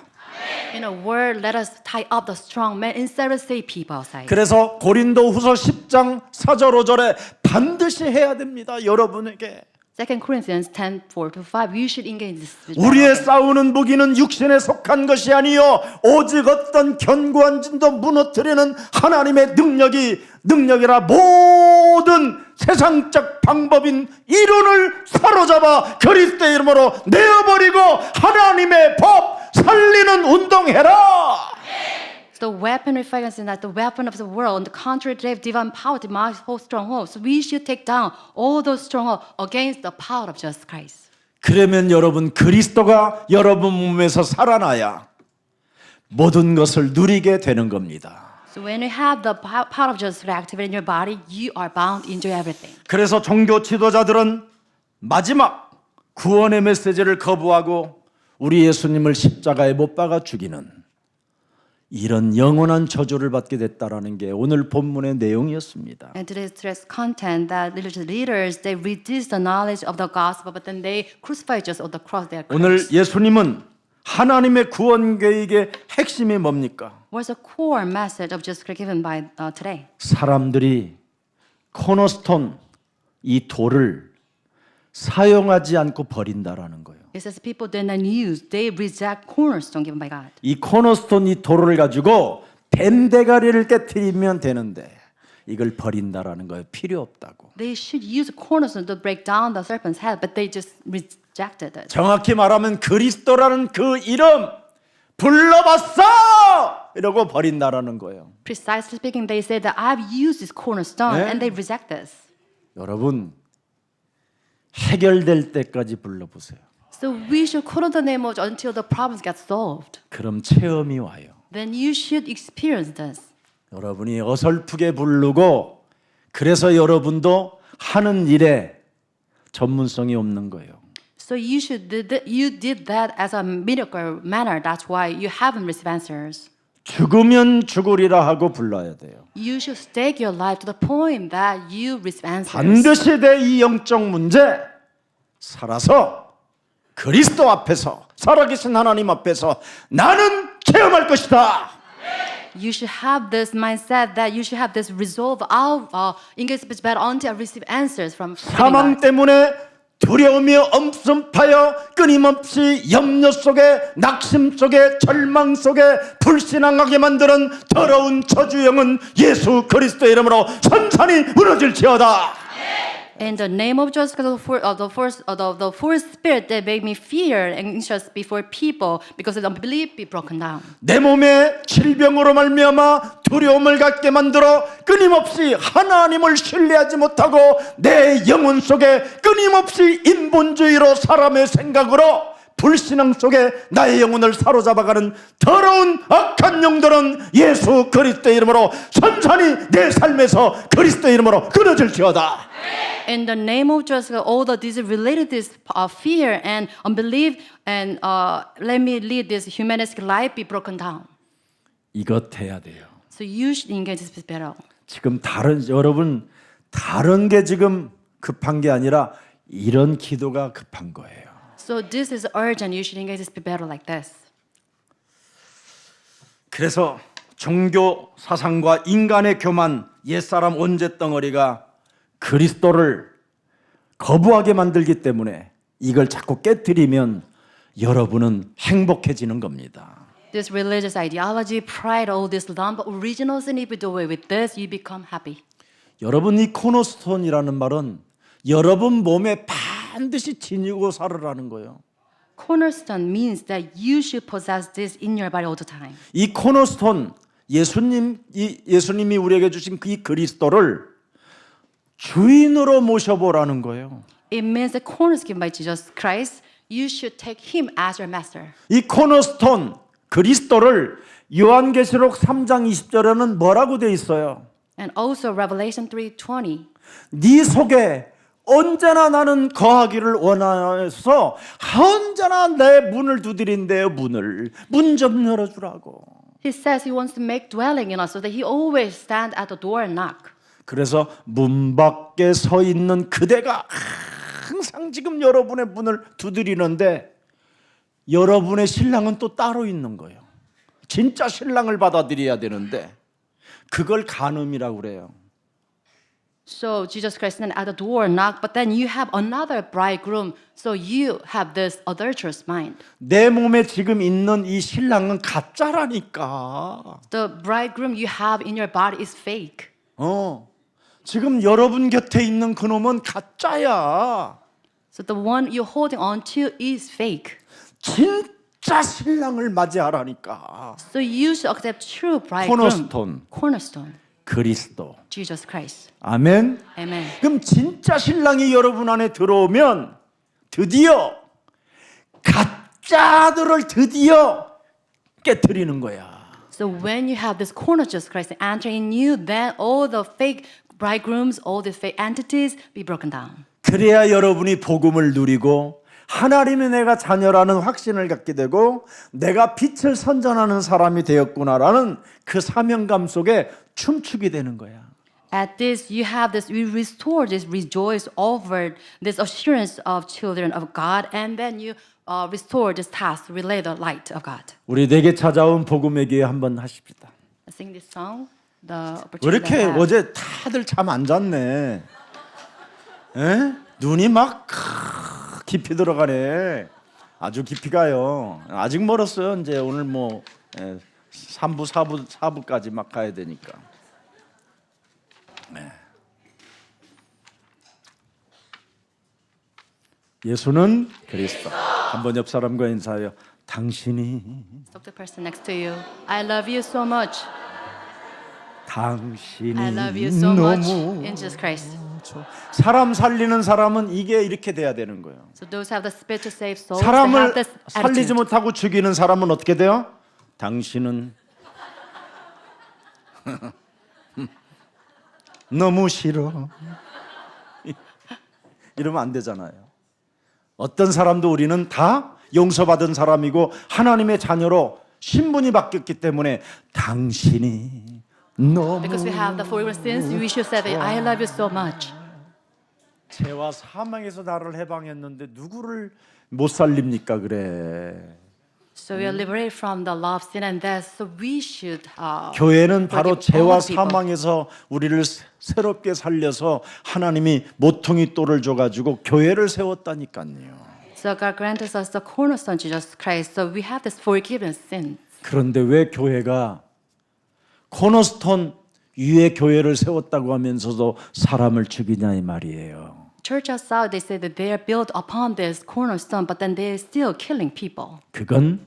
In a word, let us tie up the strong men instead of save people outside. 그래서 고린도 후서 10장 4절 5절에 반드시 해야 됩니다. 여러분에게. 2 Corinthians 10:4-5, you should engage this. 우리의 싸우는 무기는 육신에 속한 것이 아니요 오직 어떤 견고한 진도 무너뜨리는 하나님의 능력이라 모든 세상적 방법인 이론을 사로잡아 그리스도의 이름으로 내어버리고 하나님의 법 살리는 운동해라. The weapon we fight against is not the weapon of the world. On the contrary, they have divine power to demolish whole strongholds. So we should take down all those strongholds against the power of Jesus Christ. 그러면 여러분 그리스도가 여러분 몸에서 살아나야 모든 것을 누리게 되는 겁니다. So when you have the power of Jesus activated in your body, you are bound to enjoy everything. 그래서 종교 지도자들은 마지막 구원의 메시지를 거부하고 우리 예수님을 십자가에 못 박아 죽이는 이런 영원한 저주를 받게 됐다라는 게 오늘 본문의 내용이었습니다. And today's content that religious leaders they resist the knowledge of the gospel, but then they crucify Jesus on the cross. They are 오늘 Christ. 예수님은 하나님의 구원 계획의 핵심이 뭡니까? What's the core message of Jesus Christ given by today? 사람들이 코너스톤 이 돌을 사용하지 않고 버린다라는 거예요. It says people do not use, they reject cornerstone given by God. 이 코너스톤 이 돌을 가지고 뱀 대가리를 깨트리면 되는데 이걸 버린다라는 거예요. 필요 없다고. They should use a cornerstone to break down the serpent's head, but they just rejected it. 정확히 말하면 그리스도라는 그 이름 불러봤어! 이러고 버린다라는 거예요. Precisely speaking, they say that I've used this cornerstone, 네? and they reject this. 여러분 해결될 때까지 불러보세요. So we should call on the name of until the problems get solved. 그럼 체험이 와요. Then you should experience this. 여러분이 어설프게 부르고 그래서 여러분도 하는 일에 전문성이 없는 거예요. So you did that as a miracle manner. That's why you haven't received answers. 죽으면 죽으리라 하고 불러야 돼요. You should stake your life to the point that you receive answers. 반드시 내 이 영적 문제 살아서 그리스도 앞에서 살아계신 하나님 앞에서 나는 체험할 것이다. you should have this mindset that you should have this resolve. I'll engage with battle until I receive answers from 사망 God. 때문에 두려움이 엄습하여 끊임없이 염려 속에 낙심 속에 절망 속에 불신앙하게 만드는 더러운 저주영은 예수 그리스도의 이름으로 선산이 무너질지어다. In the name of Jesus Christ, the fourth spirit that made me fear and anxious before people because of unbelief be broken down. 내 몸에 질병으로 말미암아 두려움을 갖게 만들어 끊임없이 하나님을 신뢰하지 못하고 내 영혼 속에 끊임없이 인본주의로 사람의 생각으로 불신앙 속에 나의 영혼을 사로잡아가는 더러운 악한 영들은 예수 그리스도의 이름으로 선산이 내 삶에서 그리스도의 이름으로 끊어질지어다. In the name of Jesus, all the disease related to this fear and unbelief, and let me lead this humanistic life be broken down. 이것 해야 돼요. So you should engage this battle. 지금 여러분 다른 게 지금 급한 게 아니라 이런 기도가 급한 거예요. So this is urgent. You should engage this battle like this. 그래서 종교 사상과 인간의 교만, 옛사람 원죄 덩어리가 그리스도를 거부하게 만들기 때문에 이걸 자꾸 깨뜨리면 여러분은 행복해지는 겁니다. This religious ideology, pride, all this lump, original sin, if you do away with this, you become happy. 여러분 이 코너스톤이라는 말은 여러분 몸에 반드시 지니고 살으라는 거예요. Cornerstone means that you should possess this in your body all the time. 이 코너스톤 예수님이 우리에게 주신 이 그리스도를 주인으로 모셔보라는 거예요. It means the cornerstone given by Jesus Christ, you should take him as your master. 이 코너스톤 그리스도를 요한계시록 3장 20절에는 뭐라고 돼 있어요? And also Revelation 3:20. 네 속에 언제나 나는 거하기를 원하여서 언제나 내 문을 두드린대요. 문 좀 열어주라고. He says he wants to make dwelling in us so that he always stand at the door and knock. 그래서 문 밖에 서 있는 그대가 항상 지금 여러분의 문을 두드리는데 여러분의 신랑은 또 따로 있는 거예요. 진짜 신랑을 받아들여야 되는데 그걸 간음이라고 그래요. So Jesus Christ stand at the door and knock, but then you have another bridegroom, so you have this adulterous mind. 내 몸에 지금 있는 이 신랑은 가짜라니까. The bridegroom you have in your body is fake. 지금 여러분 곁에 있는 그놈은 가짜야. So the one you're holding on to is fake. 진짜 신랑을 맞이하라니까. So you should accept true bridegroom. Cornerstone. 그리스도. Jesus Christ. 아멘. Amen. 그럼 진짜 신랑이 여러분 안에 들어오면 드디어 가짜들을 드디어 깨트리는 거야. So when you have this corner Jesus Christ enter in you, then all the fake bridegrooms, all the fake entities be broken down. 그래야 여러분이 복음을 누리고 하나님의 내가 자녀라는 확신을 갖게 되고 내가 빛을 선전하는 사람이 되었구나라는 그 사명감 속에 춤추게 되는 거야. At this, you have this, we restore this, rejoice over this assurance of children of God, and then you restore this task, relay the light of God. 우리 내게 찾아온 복음의 기회 한번 하십시다. I sing this song. The 왜 이렇게 opportunity I have. 어제 다들 잠 안 잤네? 에? 눈이 막 깊이 들어가네. 아주 깊이 가요. 아직 멀었어요. 이제 오늘 뭐 3부, 4부까지 막 가야 되니까. 네. 예수는 그리스도. 한번 옆 사람과 인사해요. 당신이 Stop the person next to you. I love you so much. 당신이 I love you so much 너무 in Jesus Christ. 사람 살리는 사람은 이게 이렇게 돼야 되는 거예요. So those who have the spirit to save souls, they have 사람을 this 살리지 attitude. 못하고 죽이는 사람은 어떻게 돼요? 당신은 너무 싫어. 이러면 안 되잖아요. 어떤 사람도 우리는 다 용서받은 사람이고 하나님의 자녀로 신분이 바뀌었기 때문에 당신이 너무 Because we have the forgiven sins, we should say that I love you so much. 죄와 사망에서 나를 해방했는데 누구를 못 살립니까 그래. So we are liberated from the love of sin and death. So we should 교회는 바로 forgive 죄와 all people. 사망에서 우리를 새롭게 살려서 하나님이 모퉁이 돌을 줘가지고 교회를 세웠다니까요. So God granted us the cornerstone, Jesus Christ. So we have this forgiveness sin. 그런데 왜 교회가 코너스톤 위에 교회를 세웠다고 하면서도 사람을 죽이냐 이 말이에요. Church outside, they say that they are built upon this cornerstone, but then they are still killing people. 그건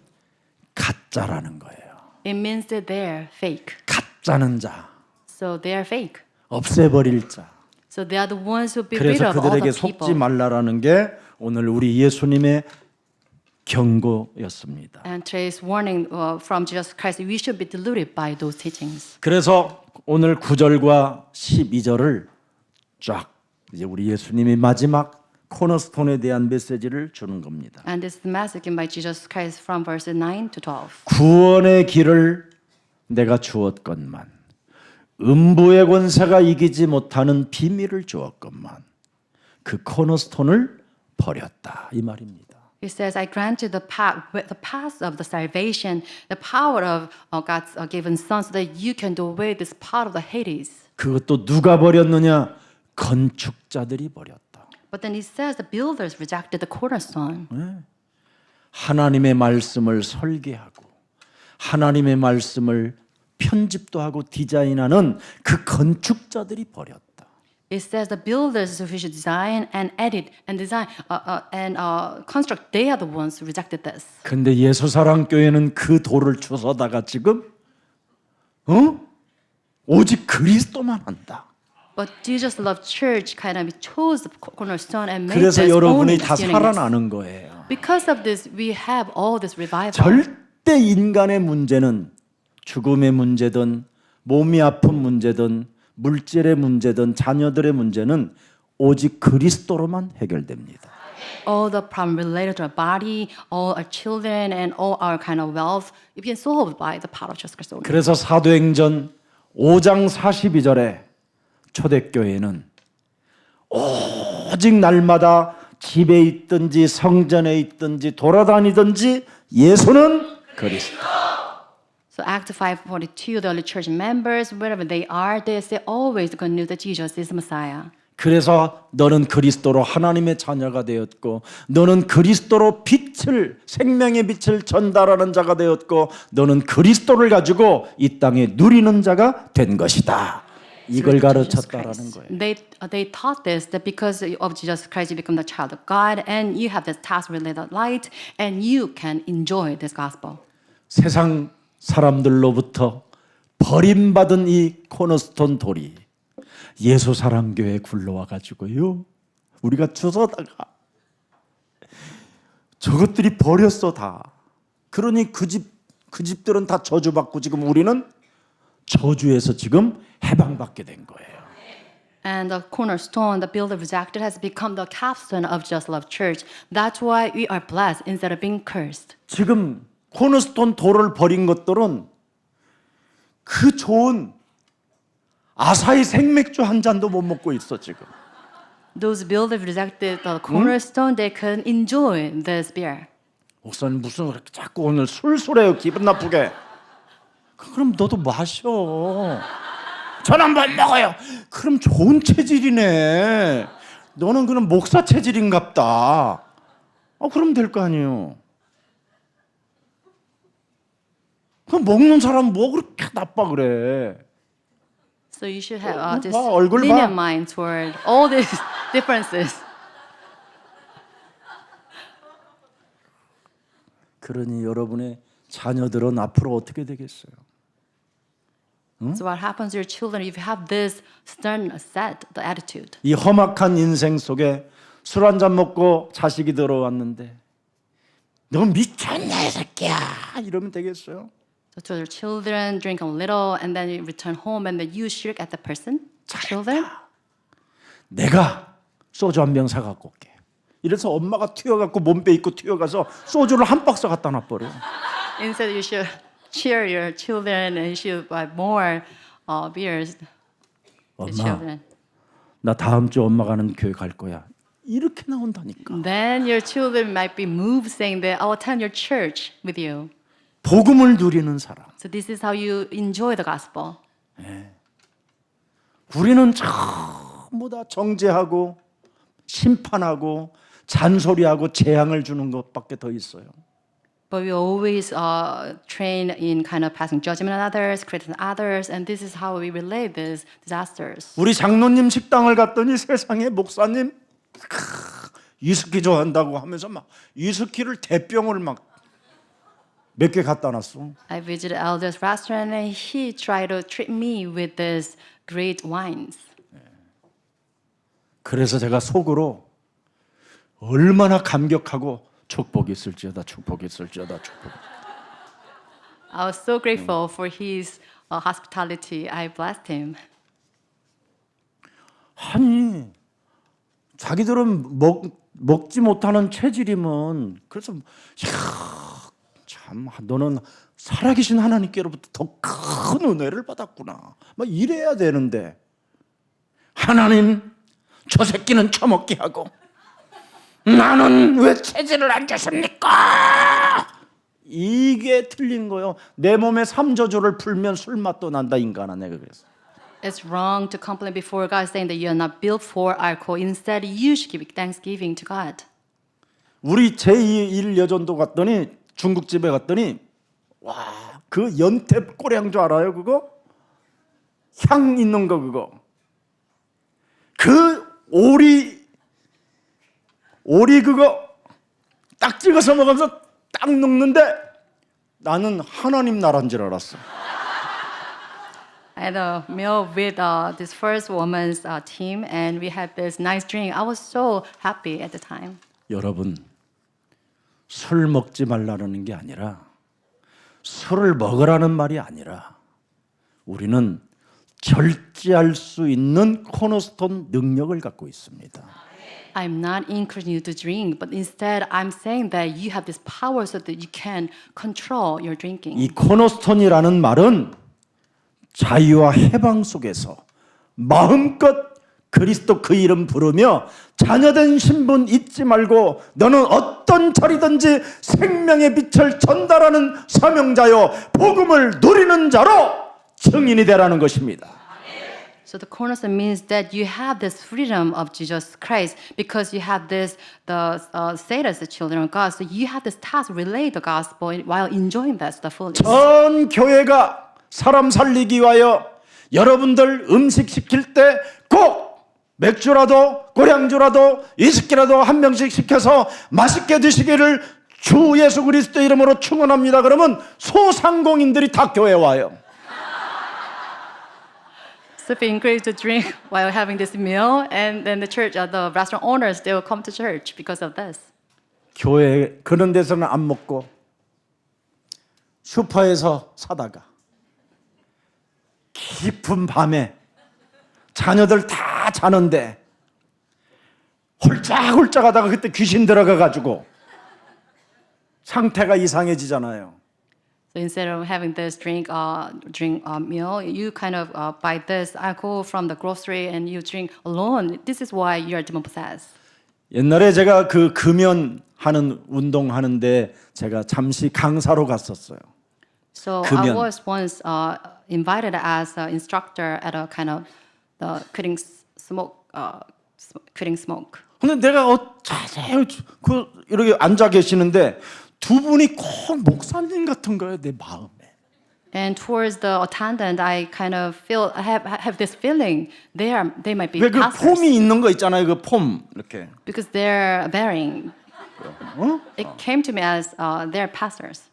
가짜라는 거예요. It means that they are fake. 가짜는 자, So they are fake. 없애버릴 자. So they are the ones who be rid 그래서 of all 그들에게 the 속지 people. 말라라는 게 오늘 우리 예수님의 경고였습니다. And today's warning from Jesus Christ, we should be deluded by those teachings. 그래서 오늘 9절과 12절을 쫙 이제 우리 예수님이 마지막 코너스톤에 대한 메시지를 주는 겁니다. And this is the message given by Jesus Christ from verses 9 to 12. 구원의 길을 내가 주었건만 음부의 권세가 이기지 못하는 비밀을 주었건만 그 코너스톤을 버렸다 이 말입니다. He says, I granted the path of the salvation, the power of God's given Son, so that you can do away this part of the Hades. 그것도 누가 버렸느냐? 건축자들이 버렸다. But then he says the builders rejected the cornerstone. 하나님의 말씀을 설계하고 하나님의 말씀을 편집도 하고 디자인하는 그 건축자들이 버렸다. It says the builders who should design and edit and design and construct, they are the ones who rejected this. 근데 예수사랑교회는 그 돌을 주워다가 지금 오직 그리스도만 한다. But Jesus Love Church kind of chose the cornerstone and made 그래서 this only 여러분이 다 its uniqueness. 살아나는 거예요. Because of this, we have all this revival. 절대 인간의 문제는 죽음의 문제든 몸이 아픈 문제든 물질의 문제든 자녀들의 문제는 오직 그리스도로만 해결됩니다. All the problem related to our body, all our children, and all our kind of wealth, it can solved by the power of Jesus Christ only. 그래서 사도행전 5장 42절에 초대교회는 오직 날마다 집에 있든지 성전에 있든지 돌아다니든지 예수는 그리스도. So Act 5:42, the early church members, wherever they are, they say always the good news that Jesus is the Messiah. 그래서 너는 그리스도로 하나님의 자녀가 되었고 너는 그리스도로 빛을 생명의 빛을 전달하는 자가 되었고 너는 그리스도를 가지고 이 땅에 누리는 자가 된 것이다. 이걸 가르쳤다라는 거예요. They taught this that because of Jesus Christ you become the child of God and you have this task related light and you can enjoy this gospel. 세상 사람들로부터 버림받은 이 코너스톤 돌이 예수 사랑교회에 굴러와 가지고요. 우리가 주워다가 저것들이 버렸어 다. 그러니 그 집들은 다 저주받고 지금 우리는 저주에서 지금 해방받게 된 거예요. And the cornerstone, the builder rejected, has become the capstone of Just Love Church. That's why we are blessed instead of being cursed. 지금 코너스톤 돌을 버린 것들은 그 좋은 아사히 생맥주 한 잔도 못 먹고 있어 지금. Those builders rejected the cornerstone, they couldn't enjoy this beer. 목사님 무슨 그렇게 자꾸 오늘 술술해요 기분 나쁘게. 그럼 너도 마셔. 저는 못 먹어요. 그럼 좋은 체질이네. 너는 그럼 목사 체질인갑다. 그럼 될 거 아니에요. 그럼 먹는 사람 뭐 그렇게 나빠 그래. So you should have this 봐, 얼굴 봐. lenient mind toward all these differences. 그러니 여러분의 자녀들은 앞으로 어떻게 되겠어요? So what happens to your children if you have this stern set, the attitude? 이 험악한 인생 속에 술 한 잔 먹고 자식이 들어왔는데 너 미쳤냐 이 새끼야 이러면 되겠어요? So to your children, drink a little, and then you return home, and then you shirk at the person, children. 내가 소주 한 병 사갖고 올게. 이래서 엄마가 튀어갖고 몸빼 입고 튀어가서 소주를 한 박스 갖다 놔버려. Instead, you should cheer your children, and you should buy more beers. The 엄마, children. 나 다음 주 엄마 가는 교회 갈 거야. 이렇게 나온다니까. Then your children might be moved saying that I'll attend your church with you. 복음을 누리는 사람. So this is how you enjoy the gospel. 우리는 전부 다 정죄하고 심판하고 잔소리하고 재앙을 주는 것밖에 더 있어요. But we always train in kind of passing judgment on others, criticizing others, and this is how we relate these disasters. 우리 장로님 식당을 갔더니 세상에 목사님 위스키 좋아한다고 하면서 막 위스키를 대병을 막 몇 개 갖다 놨어. I visited Elder's restaurant and he tried to treat me with these great wines. 그래서 제가 속으로 얼마나 감격하고 축복이 있을지어다 축복이 있을지어다 축복. I was so grateful for his hospitality. I blessed him. 아니 자기들은 먹지 못하는 체질이면 그래서 참 너는 살아계신 하나님께로부터 더 큰 은혜를 받았구나 막 이래야 되는데 하나님 저 새끼는 처먹게 하고 나는 왜 체질을 안 주십니까? 이게 틀린 거요. 내 몸에 삼저주를 풀면 술맛도 난다 인간아. 내가 그래서 It's wrong to complain before God saying that you are not built for alcohol. Instead, you should give thanksgiving to God. 우리 제2일 여전도 갔더니 중국집에 갔더니 와 그 연태 꼬량주 알아요 그거? 향 있는 거 그거 그 오리 그거 딱 찍어서 먹으면서 딱 녹는데 나는 하나님 나라인 줄 알았어. I had a meal with this first woman's team, and we had this nice drink. I was so happy at the time. 여러분 술 먹지 말라는 게 아니라 술을 먹으라는 말이 아니라 우리는 절제할 수 있는 코너스톤 능력을 갖고 있습니다. I'm not encouraging you to drink, but instead I'm saying that you have this power so that you can control your drinking. 이 코너스톤이라는 말은 자유와 해방 속에서 마음껏 그리스도 그 이름 부르며 자녀된 신분 잊지 말고 너는 어떤 자리든지 생명의 빛을 전달하는 사명자요 복음을 누리는 자로 증인이 되라는 것입니다. So the cornerstone means that you have this freedom of Jesus Christ because you have this the status as children of God. So you have this task to relay the gospel while enjoying that the fullness. 전 교회가 사람 살리기 위하여 여러분들 음식 시킬 때 꼭 맥주라도 고량주라도 위스키라도 한 병씩 시켜서 맛있게 드시기를 주 예수 그리스도 이름으로 축원합니다. 그러면 소상공인들이 다 교회에 와요. So if you encourage to drink while having this meal, and then the church, the restaurant owners, they will come to church because of this. 교회 그런 데서는 안 먹고 슈퍼에서 사다가 깊은 밤에 자녀들 다 자는데 홀짝홀짝 하다가 그때 귀신 들어가 가지고 상태가 이상해지잖아요. So instead of having this drink meal, you kind of buy this alcohol from the grocery and you drink alone. This is why you are demon possessed. 옛날에 제가 그 금연하는 운동하는데 제가 잠시 강사로 갔었어요. So I 금연. was once invited as an instructor at a kind of the quitting smoke. 근데 내가 자세히 이렇게 앉아 계시는데 두 분이 꼭 목사님 같은 거예요, 내 마음에. And towards the attendant, I kind of feel I have this feeling they might be 왜 그 pastors 폼이 있는 거 있잖아요, 그 폼 이렇게. because they're bearing. It came to me as they're pastors.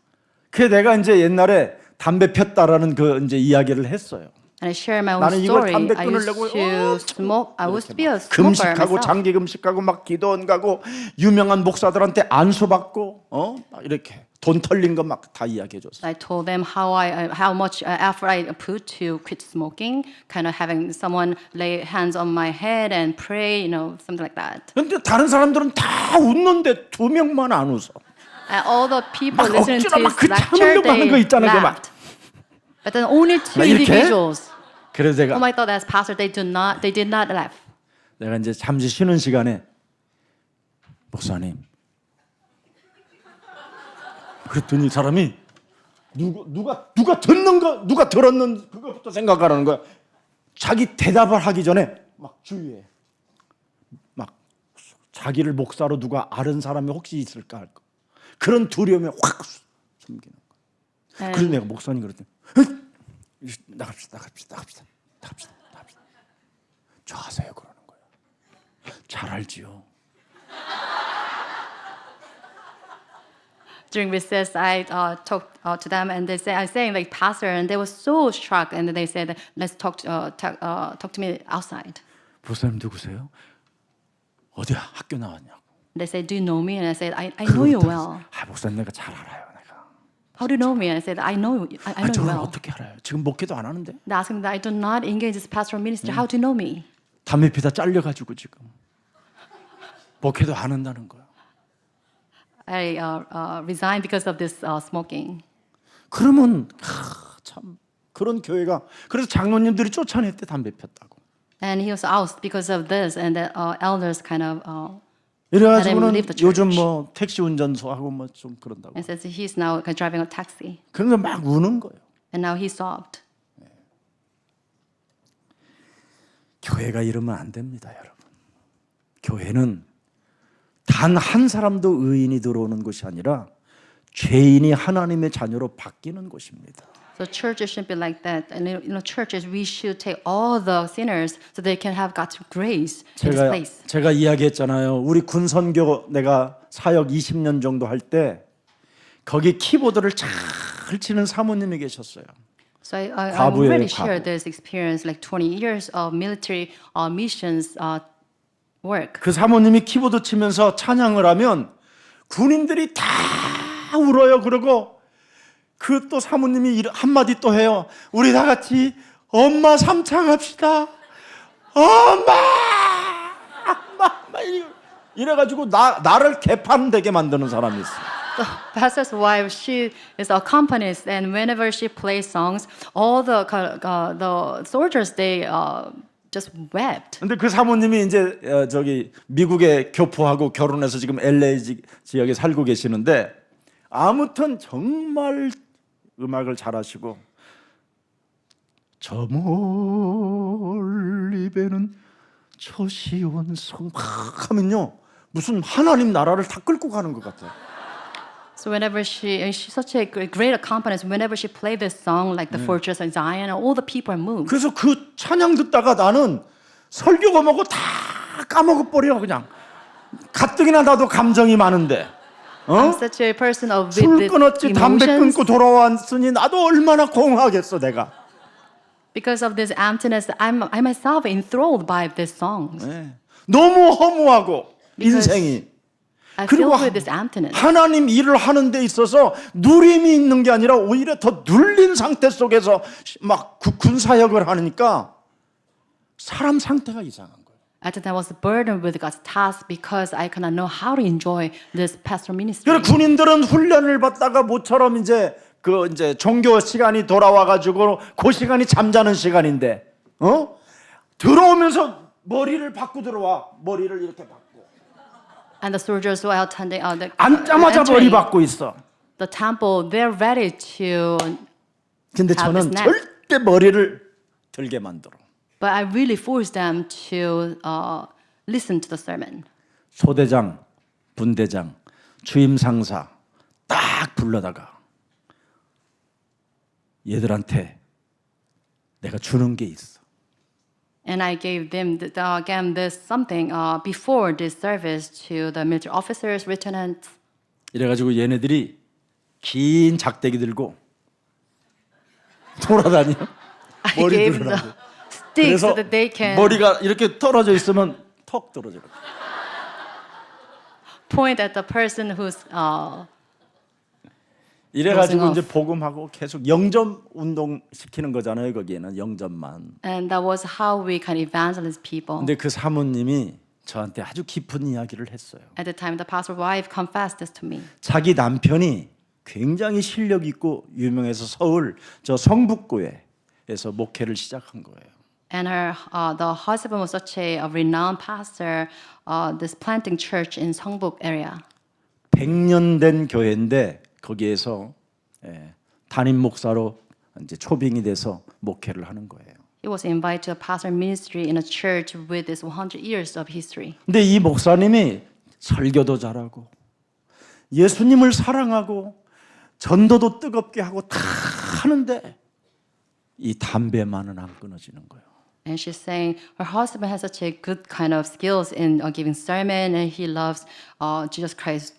그 내가 이제 옛날에 담배 폈다라는 그 이제 이야기를 했어요. And I share my own 나는 이걸 story. 담배 I 끊으려고 used to smoke. I used to be a smoker 금식하고 myself. 장기 금식하고 막 기도원 가고 유명한 목사들한테 안수 받고 막 이렇게 돈 털린 거 막 다 이야기해 줬어요. I told them how much effort I put to quit smoking, kind of having someone lay hands on my head and pray, something like that. 근데 다른 사람들은 다 웃는데 두 명만 안 웃어. And all the people 막 listening to 억지로 his 막 그 lecture, 참으려고 하는 거 they 있잖아, 그 막. laughed. But then only two 막 이렇게? individuals 그래서 whom I thought as pastor, they did not laugh. 내가 이제 잠시 쉬는 시간에 목사님. 그랬더니 사람이 누가 듣는 거, 누가 들었는 그것부터 생각하라는 거야. 자기 대답을 하기 전에 막 주위에 막 자기를 목사로 누가 아는 사람이 혹시 있을까 할 거. 그런 두려움에 확 숨기는 거야. 그래서 내가 목사님 그랬더니 나갑시다. 저 하세요 그러는 거야. 잘 알지요. During recess, I talked to them, and they say, "I'm saying like pastor," and they were so shocked, and they said, "Let's talk to me outside." 목사님 누구세요? 어디 학교 나왔냐고. They said, "Do you know me?" And I said, "I know you well." 목사님 내가 잘 알아요 내가. How do you know me? And I said, "I know you 저는 well." 어떻게 알아요? 지금 목회도 안 하는데. They asked me that I do not engage this pastoral ministry. How do you know me? 담배 피다 잘려가지고 지금 목회도 안 한다는 거야. I resigned because of this smoking. 그러면 참 그런 교회가 그래서 장로님들이 쫓아냈대 담배 폈다고. And he was ousted because of this, and the elders kind of 이래가지고는 leave the church. 요즘 뭐 택시 운전소하고 뭐 좀 그런다고. And says he's now driving a taxi, 그래서 막 우는 거예요. and now he sobbed. 교회가 이러면 안 됩니다, 여러분. 교회는 단 한 사람도 의인이 들어오는 것이 아니라 죄인이 하나님의 자녀로 바뀌는 곳입니다. So churches shouldn't be like that. And churches, we should take all the sinners so they can have God's grace in this place. 제가 이야기했잖아요. 우리 군 선교 내가 사역 20년 정도 할 때 거기 키보드를 잘 치는 사모님이 계셨어요. So I 과부예요, already 과부. shared this experience, like 20 years of military missions work. 그 사모님이 키보드 치면서 찬양을 하면 군인들이 다 울어요. 그러고 그 또 사모님이 한마디 또 해요. 우리 다 같이 엄마 삼창합시다. 엄마 이래가지고 나를 개판되게 만드는 사람이 있어요. The pastor's wife, she is a accompanist, and whenever she plays songs, all the soldiers they just wept. 근데 그 사모님이 이제 저기 미국에 교포하고 결혼해서 지금 LA 지역에 살고 계시는데 아무튼 정말 음악을 잘하시고 저 멀리 배는 저 시온 성 하면요 무슨 하나님 나라를 다 끌고 가는 것 같아요. So whenever she's such a great accompanist, whenever she played this song, like the Fortress of Zion, all the people are moved. 그래서 그 찬양 듣다가 나는 설교가 뭐고 다 까먹어 버려 그냥 가뜩이나 나도 감정이 많은데. I'm such a person of 술 with 끊었지 담배 emotions. 끊고 돌아왔으니 나도 얼마나 공하겠어 내가. Because of this emptiness, I myself enthralled by these songs. 너무 허무하고 Because 인생이. I 그리고 feel with this emptiness. 하나님 일을 하는 데 있어서 누림이 있는 게 아니라 오히려 더 눌린 상태 속에서 막 군사역을 하니까 사람 상태가 이상한 거예요. I think I was burdened with God's task because I cannot know how to enjoy this pastoral ministry. 그래서 군인들은 훈련을 받다가 모처럼 이제 종교 시간이 돌아와 가지고 그 시간이 잠자는 시간인데 들어오면서 머리를 받고 들어와. 머리를 이렇게 받고. And the soldiers who are attending 앉자마자 머리 받고 있어. the temple, they're ready to. 근데 have 저는 this nap. 절대 머리를 들게 만들어. But I really forced them to listen to the sermon. 소대장, 분대장, 주임 상사 딱 불러다가 얘들한테 내가 주는 게 있어. And I gave them again this something before this service to the military officers, lieutenants. 이래가지고 얘네들이 긴 작대기 들고 돌아다녀. I 머리 gave 들으라고. the sticks 그래서 so that they can 머리가 이렇게 떨어져 있으면 턱 떨어져. point at the person who's 이래가지고 Closing 이제 복음하고 계속 영접 운동 시키는 거잖아요. 거기에는 영접만. and that was how we can evangelize people. 근데 그 사모님이 저한테 아주 깊은 이야기를 했어요. At the time, the pastor's wife confessed this to me. 자기 남편이 굉장히 실력 있고 유명해서 서울 저 성북구에서 목회를 시작한 거예요. And the husband was such a renowned pastor, this planting church in Seongbuk area. 100년 된 교회인데 거기에서 담임 목사로 이제 초빙이 돼서 목회를 하는 거예요. He was invited to a pastor ministry in a church with this 100 years of history. 근데 이 목사님이 설교도 잘하고 예수님을 사랑하고 전도도 뜨겁게 하고 다 하는데 이 담배만은 안 끊어지는 거예요. And she's saying her husband has such a good kind of skills in giving sermon, and he loves Jesus Christ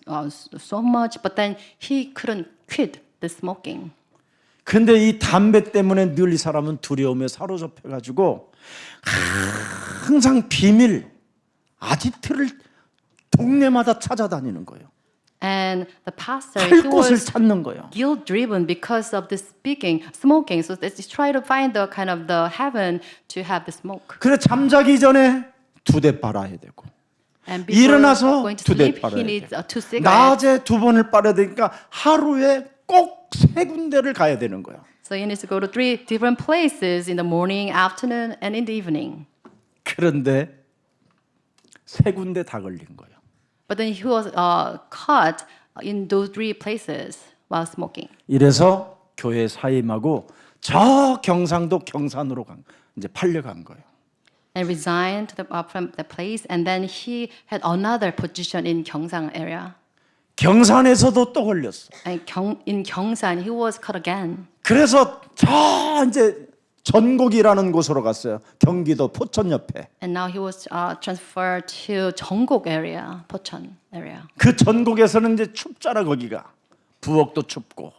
so much, but then he couldn't quit the smoking. 근데 이 담배 때문에 늘 이 사람은 두려움에 사로잡혀 가지고 항상 비밀 아지트를 동네마다 찾아다니는 거예요. And the pastor, 할 he 곳을 was 찾는 거예요. guilt-driven because of this smoking. So they try to find the kind of the heaven to have the smoke. 그래 잠자기 전에 2대 빨아야 되고 And before 일어나서 going to 2대 sleep, 빨아야 he needs 되고 2 cigarettes. 낮에 2번을 빨아야 되니까 하루에 꼭 3군데를 가야 되는 거야. So he needs to go to 3 different places in the morning, afternoon, and in the evening. 그런데 3군데 다 걸린 거예요. But then he was caught in those 3 places while smoking. 이래서 교회 사임하고 저 경상도 경산으로 이제 팔려간 거예요. And resigned from the place, and then he had another position in Gyeongsang area. 경산에서도 또 걸렸어. And in Gyeongsan, he was caught again. 그래서 저 이제 전곡이라는 곳으로 갔어요. 경기도 포천 옆에. And now he was transferred to Jeongguk area, Pocheon area. 그 전곡에서는 이제 춥잖아 거기가. 부엌도 춥고.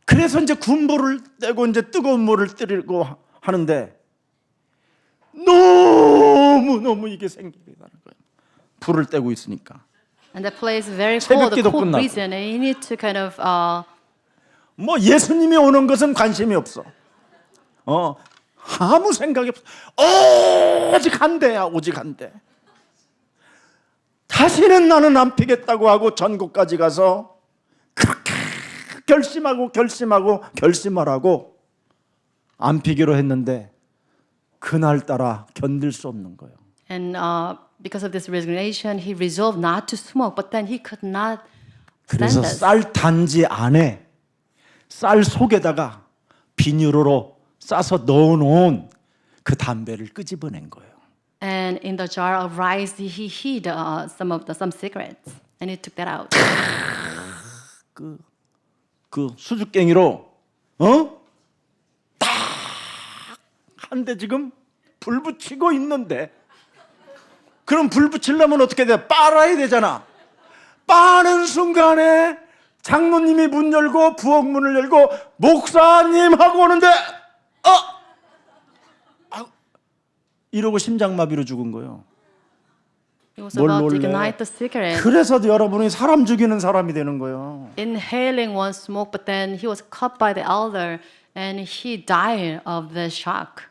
그래서 이제 군불을 떼고 이제 뜨거운 물을 뜨리고 하는데 너무 이게 생기게 되는 거예요. 불을 떼고 있으니까. And the place is very cold, the 새벽기도 cold 끝나고. reason, and you need to kind of 뭐 예수님이 오는 것은 관심이 없어. 아무 생각이 없어. 오직 한 대야, 오직 한 대. 다시는 나는 안 피겠다고 하고 전국까지 가서 그렇게 결심을 하고 안 피기로 했는데 그날따라 견딜 수 없는 거예요. and because of this resignation, he resolved not to smoke, but then he could not stand 그래서 this. 쌀 단지 안에 쌀 속에다가 비닐로 싸서 넣어놓은 그 담배를 끄집어낸 거예요. And in the jar of rice, he hid some cigarettes, and he took that out. 그 수줍갱이로 딱 한 대 지금 불 붙이고 있는데 그럼 불 붙이려면 어떻게 돼? 빨아야 되잖아. 빠는 순간에 장로님이 문 열고 부엌 문을 열고 목사님 하고 오는데 이러고 심장마비로 죽은 거예요. He was 뭘 about to 놀래? ignite the cigarette, 그래서 여러분이 사람 죽이는 사람이 되는 거예요. inhaling one smoke, but then he was caught by the elder, and he died of the shock,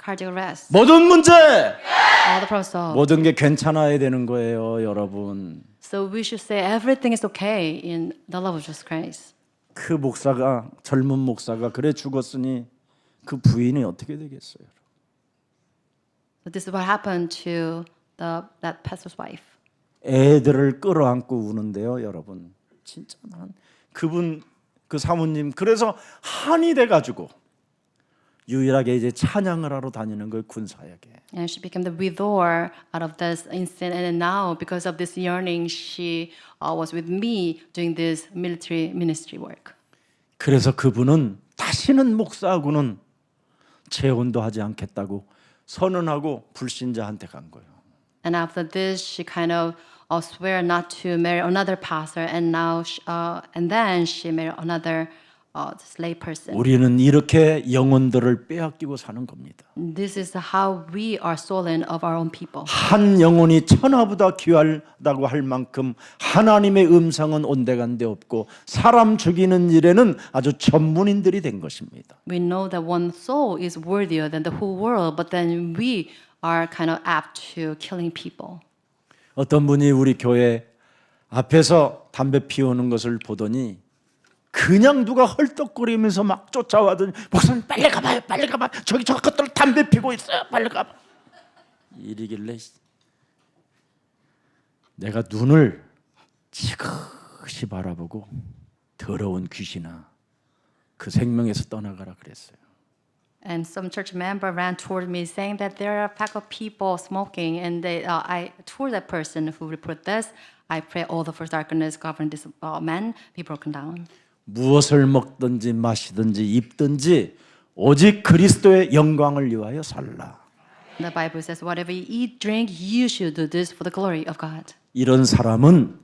cardiac arrest. 모든 문제, All the problems solved. 모든 게 괜찮아야 되는 거예요, 여러분. So we should say everything is okay in the love of Jesus Christ. 그 목사가 젊은 목사가 그래 죽었으니 그 부인이 어떻게 되겠어요? So this is what happened to that pastor's wife. 애들을 끌어안고 우는데요, 여러분. 진짜 난 그분 그 사모님 그래서 한이 돼 가지고 유일하게 이제 찬양을 하러 다니는 거예요, 군사에게. And she became the widower out of this incident. And now, because of this yearning, she was with me doing this military ministry work. 그래서 그분은 다시는 목사하고는 재혼도 하지 않겠다고 선언하고 불신자한테 간 거예요. And after this, she kind of swear not to marry another pastor. And now, and then she married another slave person. 우리는 이렇게 영혼들을 빼앗기고 사는 겁니다. This is how we are stolen of our own people. 한 영혼이 천하보다 귀하다고 할 만큼 하나님의 음성은 온데간데 없고 사람 죽이는 일에는 아주 전문인들이 된 것입니다. We know that one soul is worthier than the whole world, but then we are kind of apt to killing people. 어떤 분이 우리 교회 앞에서 담배 피우는 것을 보더니 그냥 누가 헐떡거리면서 막 쫓아와더니 목사님 빨리 가봐요, 빨리 가봐요. 저기 저 것들 담배 피고 있어요, 빨리 가봐. 이러길래 내가 눈을 지그시 바라보고 더러운 귀신아, 그 생명에서 떠나가라 그랬어요. And some church member ran toward me saying that there are a pack of people smoking, and I told that person who reported this, I pray all the first darkness govern this man be broken down. 무엇을 먹든지 마시든지 입든지 오직 그리스도의 영광을 위하여 살라. The Bible says, whatever you eat, drink, you should do this for the glory of God. 이런 사람은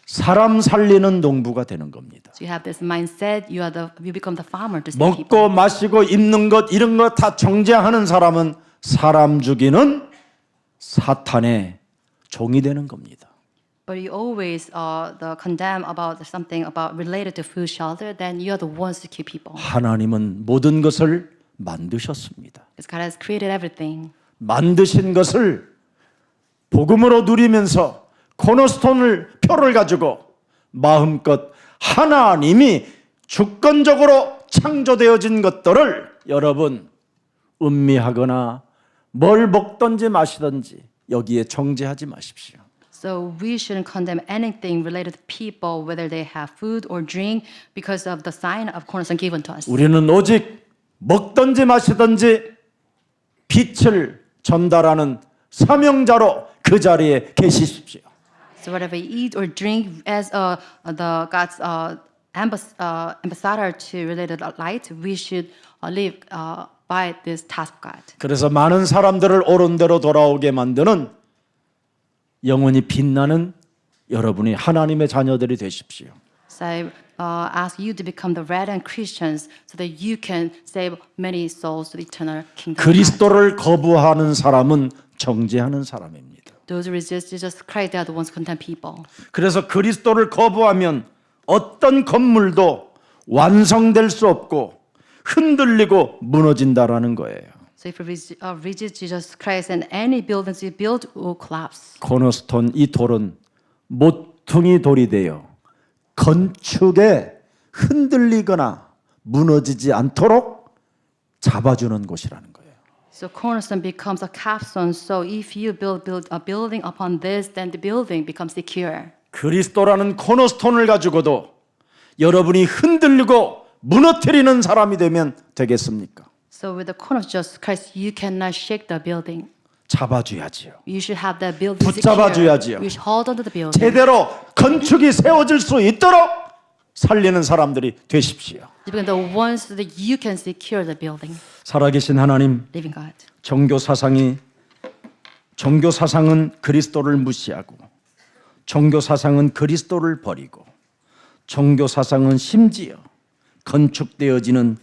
사람 살리는 농부가 되는 겁니다. So you have this mindset, you become the farmer to save people. 먹고 마시고 입는 것 이런 거 다 정죄하는 사람은 사람 죽이는 사탄의 종이 되는 겁니다. But you always condemn about something about related to food shelter, then you are the ones to kill people. 하나님은 모든 것을 만드셨습니다. Because God has created everything. 만드신 것을 복음으로 누리면서 코너스톤을 표를 가지고 마음껏 하나님이 주권적으로 창조되어진 것들을 여러분 음미하거나 뭘 먹든지 마시든지 여기에 정죄하지 마십시오. So we shouldn't condemn anything related to people, whether they have food or drink, because of the sign of cornerstone given to us. 우리는 오직 먹든지 마시든지 빛을 전달하는 사명자로 그 자리에 계시십시오. So whatever you eat or drink, as the God's ambassador to related light, we should live by this task of God. 그래서 많은 사람들을 옳은 대로 돌아오게 만드는 영원히 빛나는 여러분이 하나님의 자녀들이 되십시오. So I ask you to become the radiant Christians, so that you can save many souls to the eternal kingdom. 그리스도를 거부하는 사람은 정죄하는 사람입니다. Those who resist Jesus Christ, they are the ones who condemn people. 그래서 그리스도를 거부하면 어떤 건물도 완성될 수 없고 흔들리고 무너진다라는 거예요. So if you resist Jesus Christ, and any buildings you build will collapse. 코너스톤 이 돌은 모퉁이 돌이 되어 건축에 흔들리거나 무너지지 않도록 잡아주는 곳이라는 거예요. So cornerstone becomes a capstone. So if you build a building upon this, then the building becomes secure. 그리스도라는 코너스톤을 가지고도 여러분이 흔들리고 무너뜨리는 사람이 되면 되겠습니까? So with the corner of Jesus Christ, you cannot shake the building. 잡아줘야지요. You should have that building 붙잡아줘야지요. secure. You should hold onto the building. 제대로 건축이 세워질 수 있도록 살리는 사람들이 되십시오. You become the ones so that you can secure the building. 살아계신 하나님, Living God. 종교 사상은 그리스도를 무시하고 종교 사상은 그리스도를 버리고 종교 사상은 심지어 건축되어지는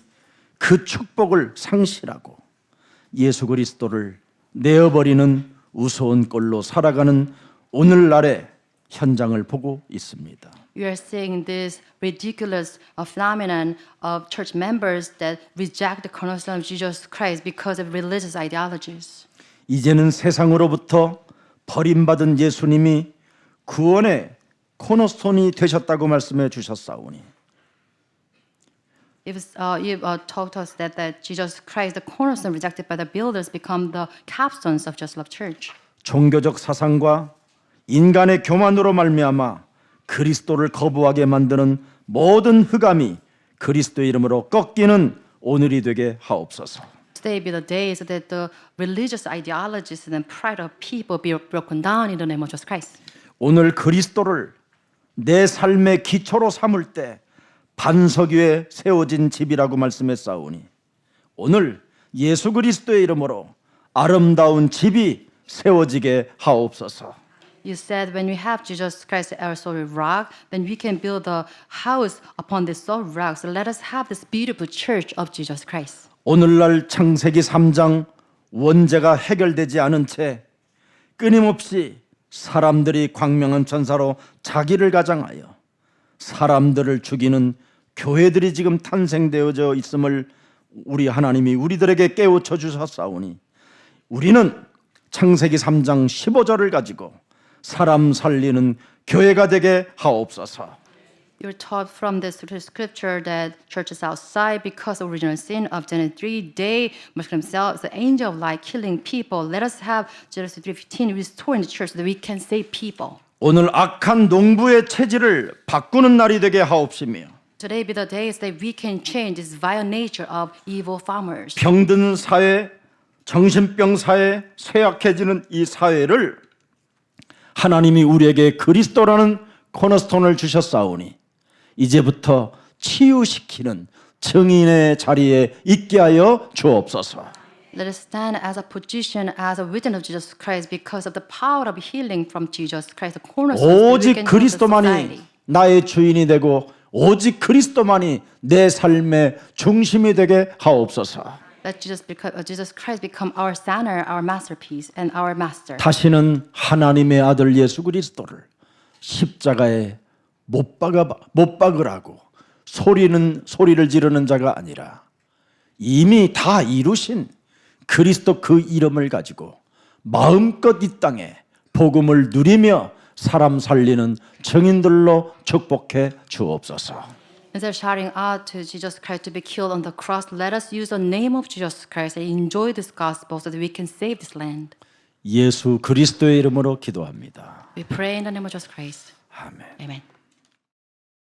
그 축복을 상실하고 예수 그리스도를 내어버리는 우스운 꼴로 살아가는 오늘날의 현장을 보고 있습니다. You are seeing this ridiculous phenomenon of church members that reject the cornerstone of Jesus Christ because of religious ideologies. 이제는 세상으로부터 버림받은 예수님이 구원의 코너스톤이 되셨다고 말씀해 주셨사오니 If you told us that Jesus Christ, the cornerstone rejected by the builders, become the capstones of Just Love Church. 종교적 사상과 인간의 교만으로 말미암아 그리스도를 거부하게 만드는 모든 흑암이 그리스도의 이름으로 꺾이는 오늘이 되게 하옵소서. Today be the day so that the religious ideologies and pride of people be broken down in the name of Jesus Christ. 오늘 그리스도를 내 삶의 기초로 삼을 때 반석 위에 세워진 집이라고 말씀했사오니 오늘 예수 그리스도의 이름으로 아름다운 집이 세워지게 하옵소서. You said when we have Jesus Christ as our solid rock, then we can build a house upon this solid rock. So let us have this beautiful church of Jesus Christ. 오늘날 창세기 3장 원죄가 해결되지 않은 채 끊임없이 사람들이 광명한 천사로 자기를 가장하여 사람들을 죽이는 교회들이 지금 탄생되어져 있음을 우리 하나님이 우리들에게 깨우쳐 주셨사오니 우리는 창세기 3장 15절을 가지고 사람 살리는 교회가 되게 하옵소서. You're taught from this scripture that churches outside, because of original sin of Genesis 3, they must themselves, the angel of light, killing people. Let us have Genesis 3:15 restoring the church so that we can save people. 오늘 악한 농부의 체질을 바꾸는 날이 되게 하옵시며 Today be the days that we can change this vile nature of evil farmers. 병든 사회, 정신병 사회, 쇠약해지는 이 사회를 하나님이 우리에게 그리스도라는 코너스톤을 주셨사오니 이제부터 치유시키는 증인의 자리에 있게 하여 주옵소서. Let us stand as a position as a witness of Jesus Christ because of the power of healing from Jesus Christ, the cornerstone. so that we 오직 can heal the 그리스도만이 society. 나의 주인이 되고 오직 그리스도만이 내 삶의 중심이 되게 하옵소서. Let Jesus Christ become our center, our masterpiece, and our master. 다시는 하나님의 아들 예수 그리스도를 십자가에 못 박으라고 소리를 지르는 자가 아니라 이미 다 이루신 그리스도 그 이름을 가지고 마음껏 이 땅에 복음을 누리며 사람 살리는 증인들로 축복해 주옵소서. Instead of shouting out to Jesus Christ to be killed on the cross, let us use the name of Jesus Christ and enjoy this gospel so that we can save this land. 예수 그리스도의 이름으로 기도합니다. We pray in the name of Jesus Christ. 아멘. Amen.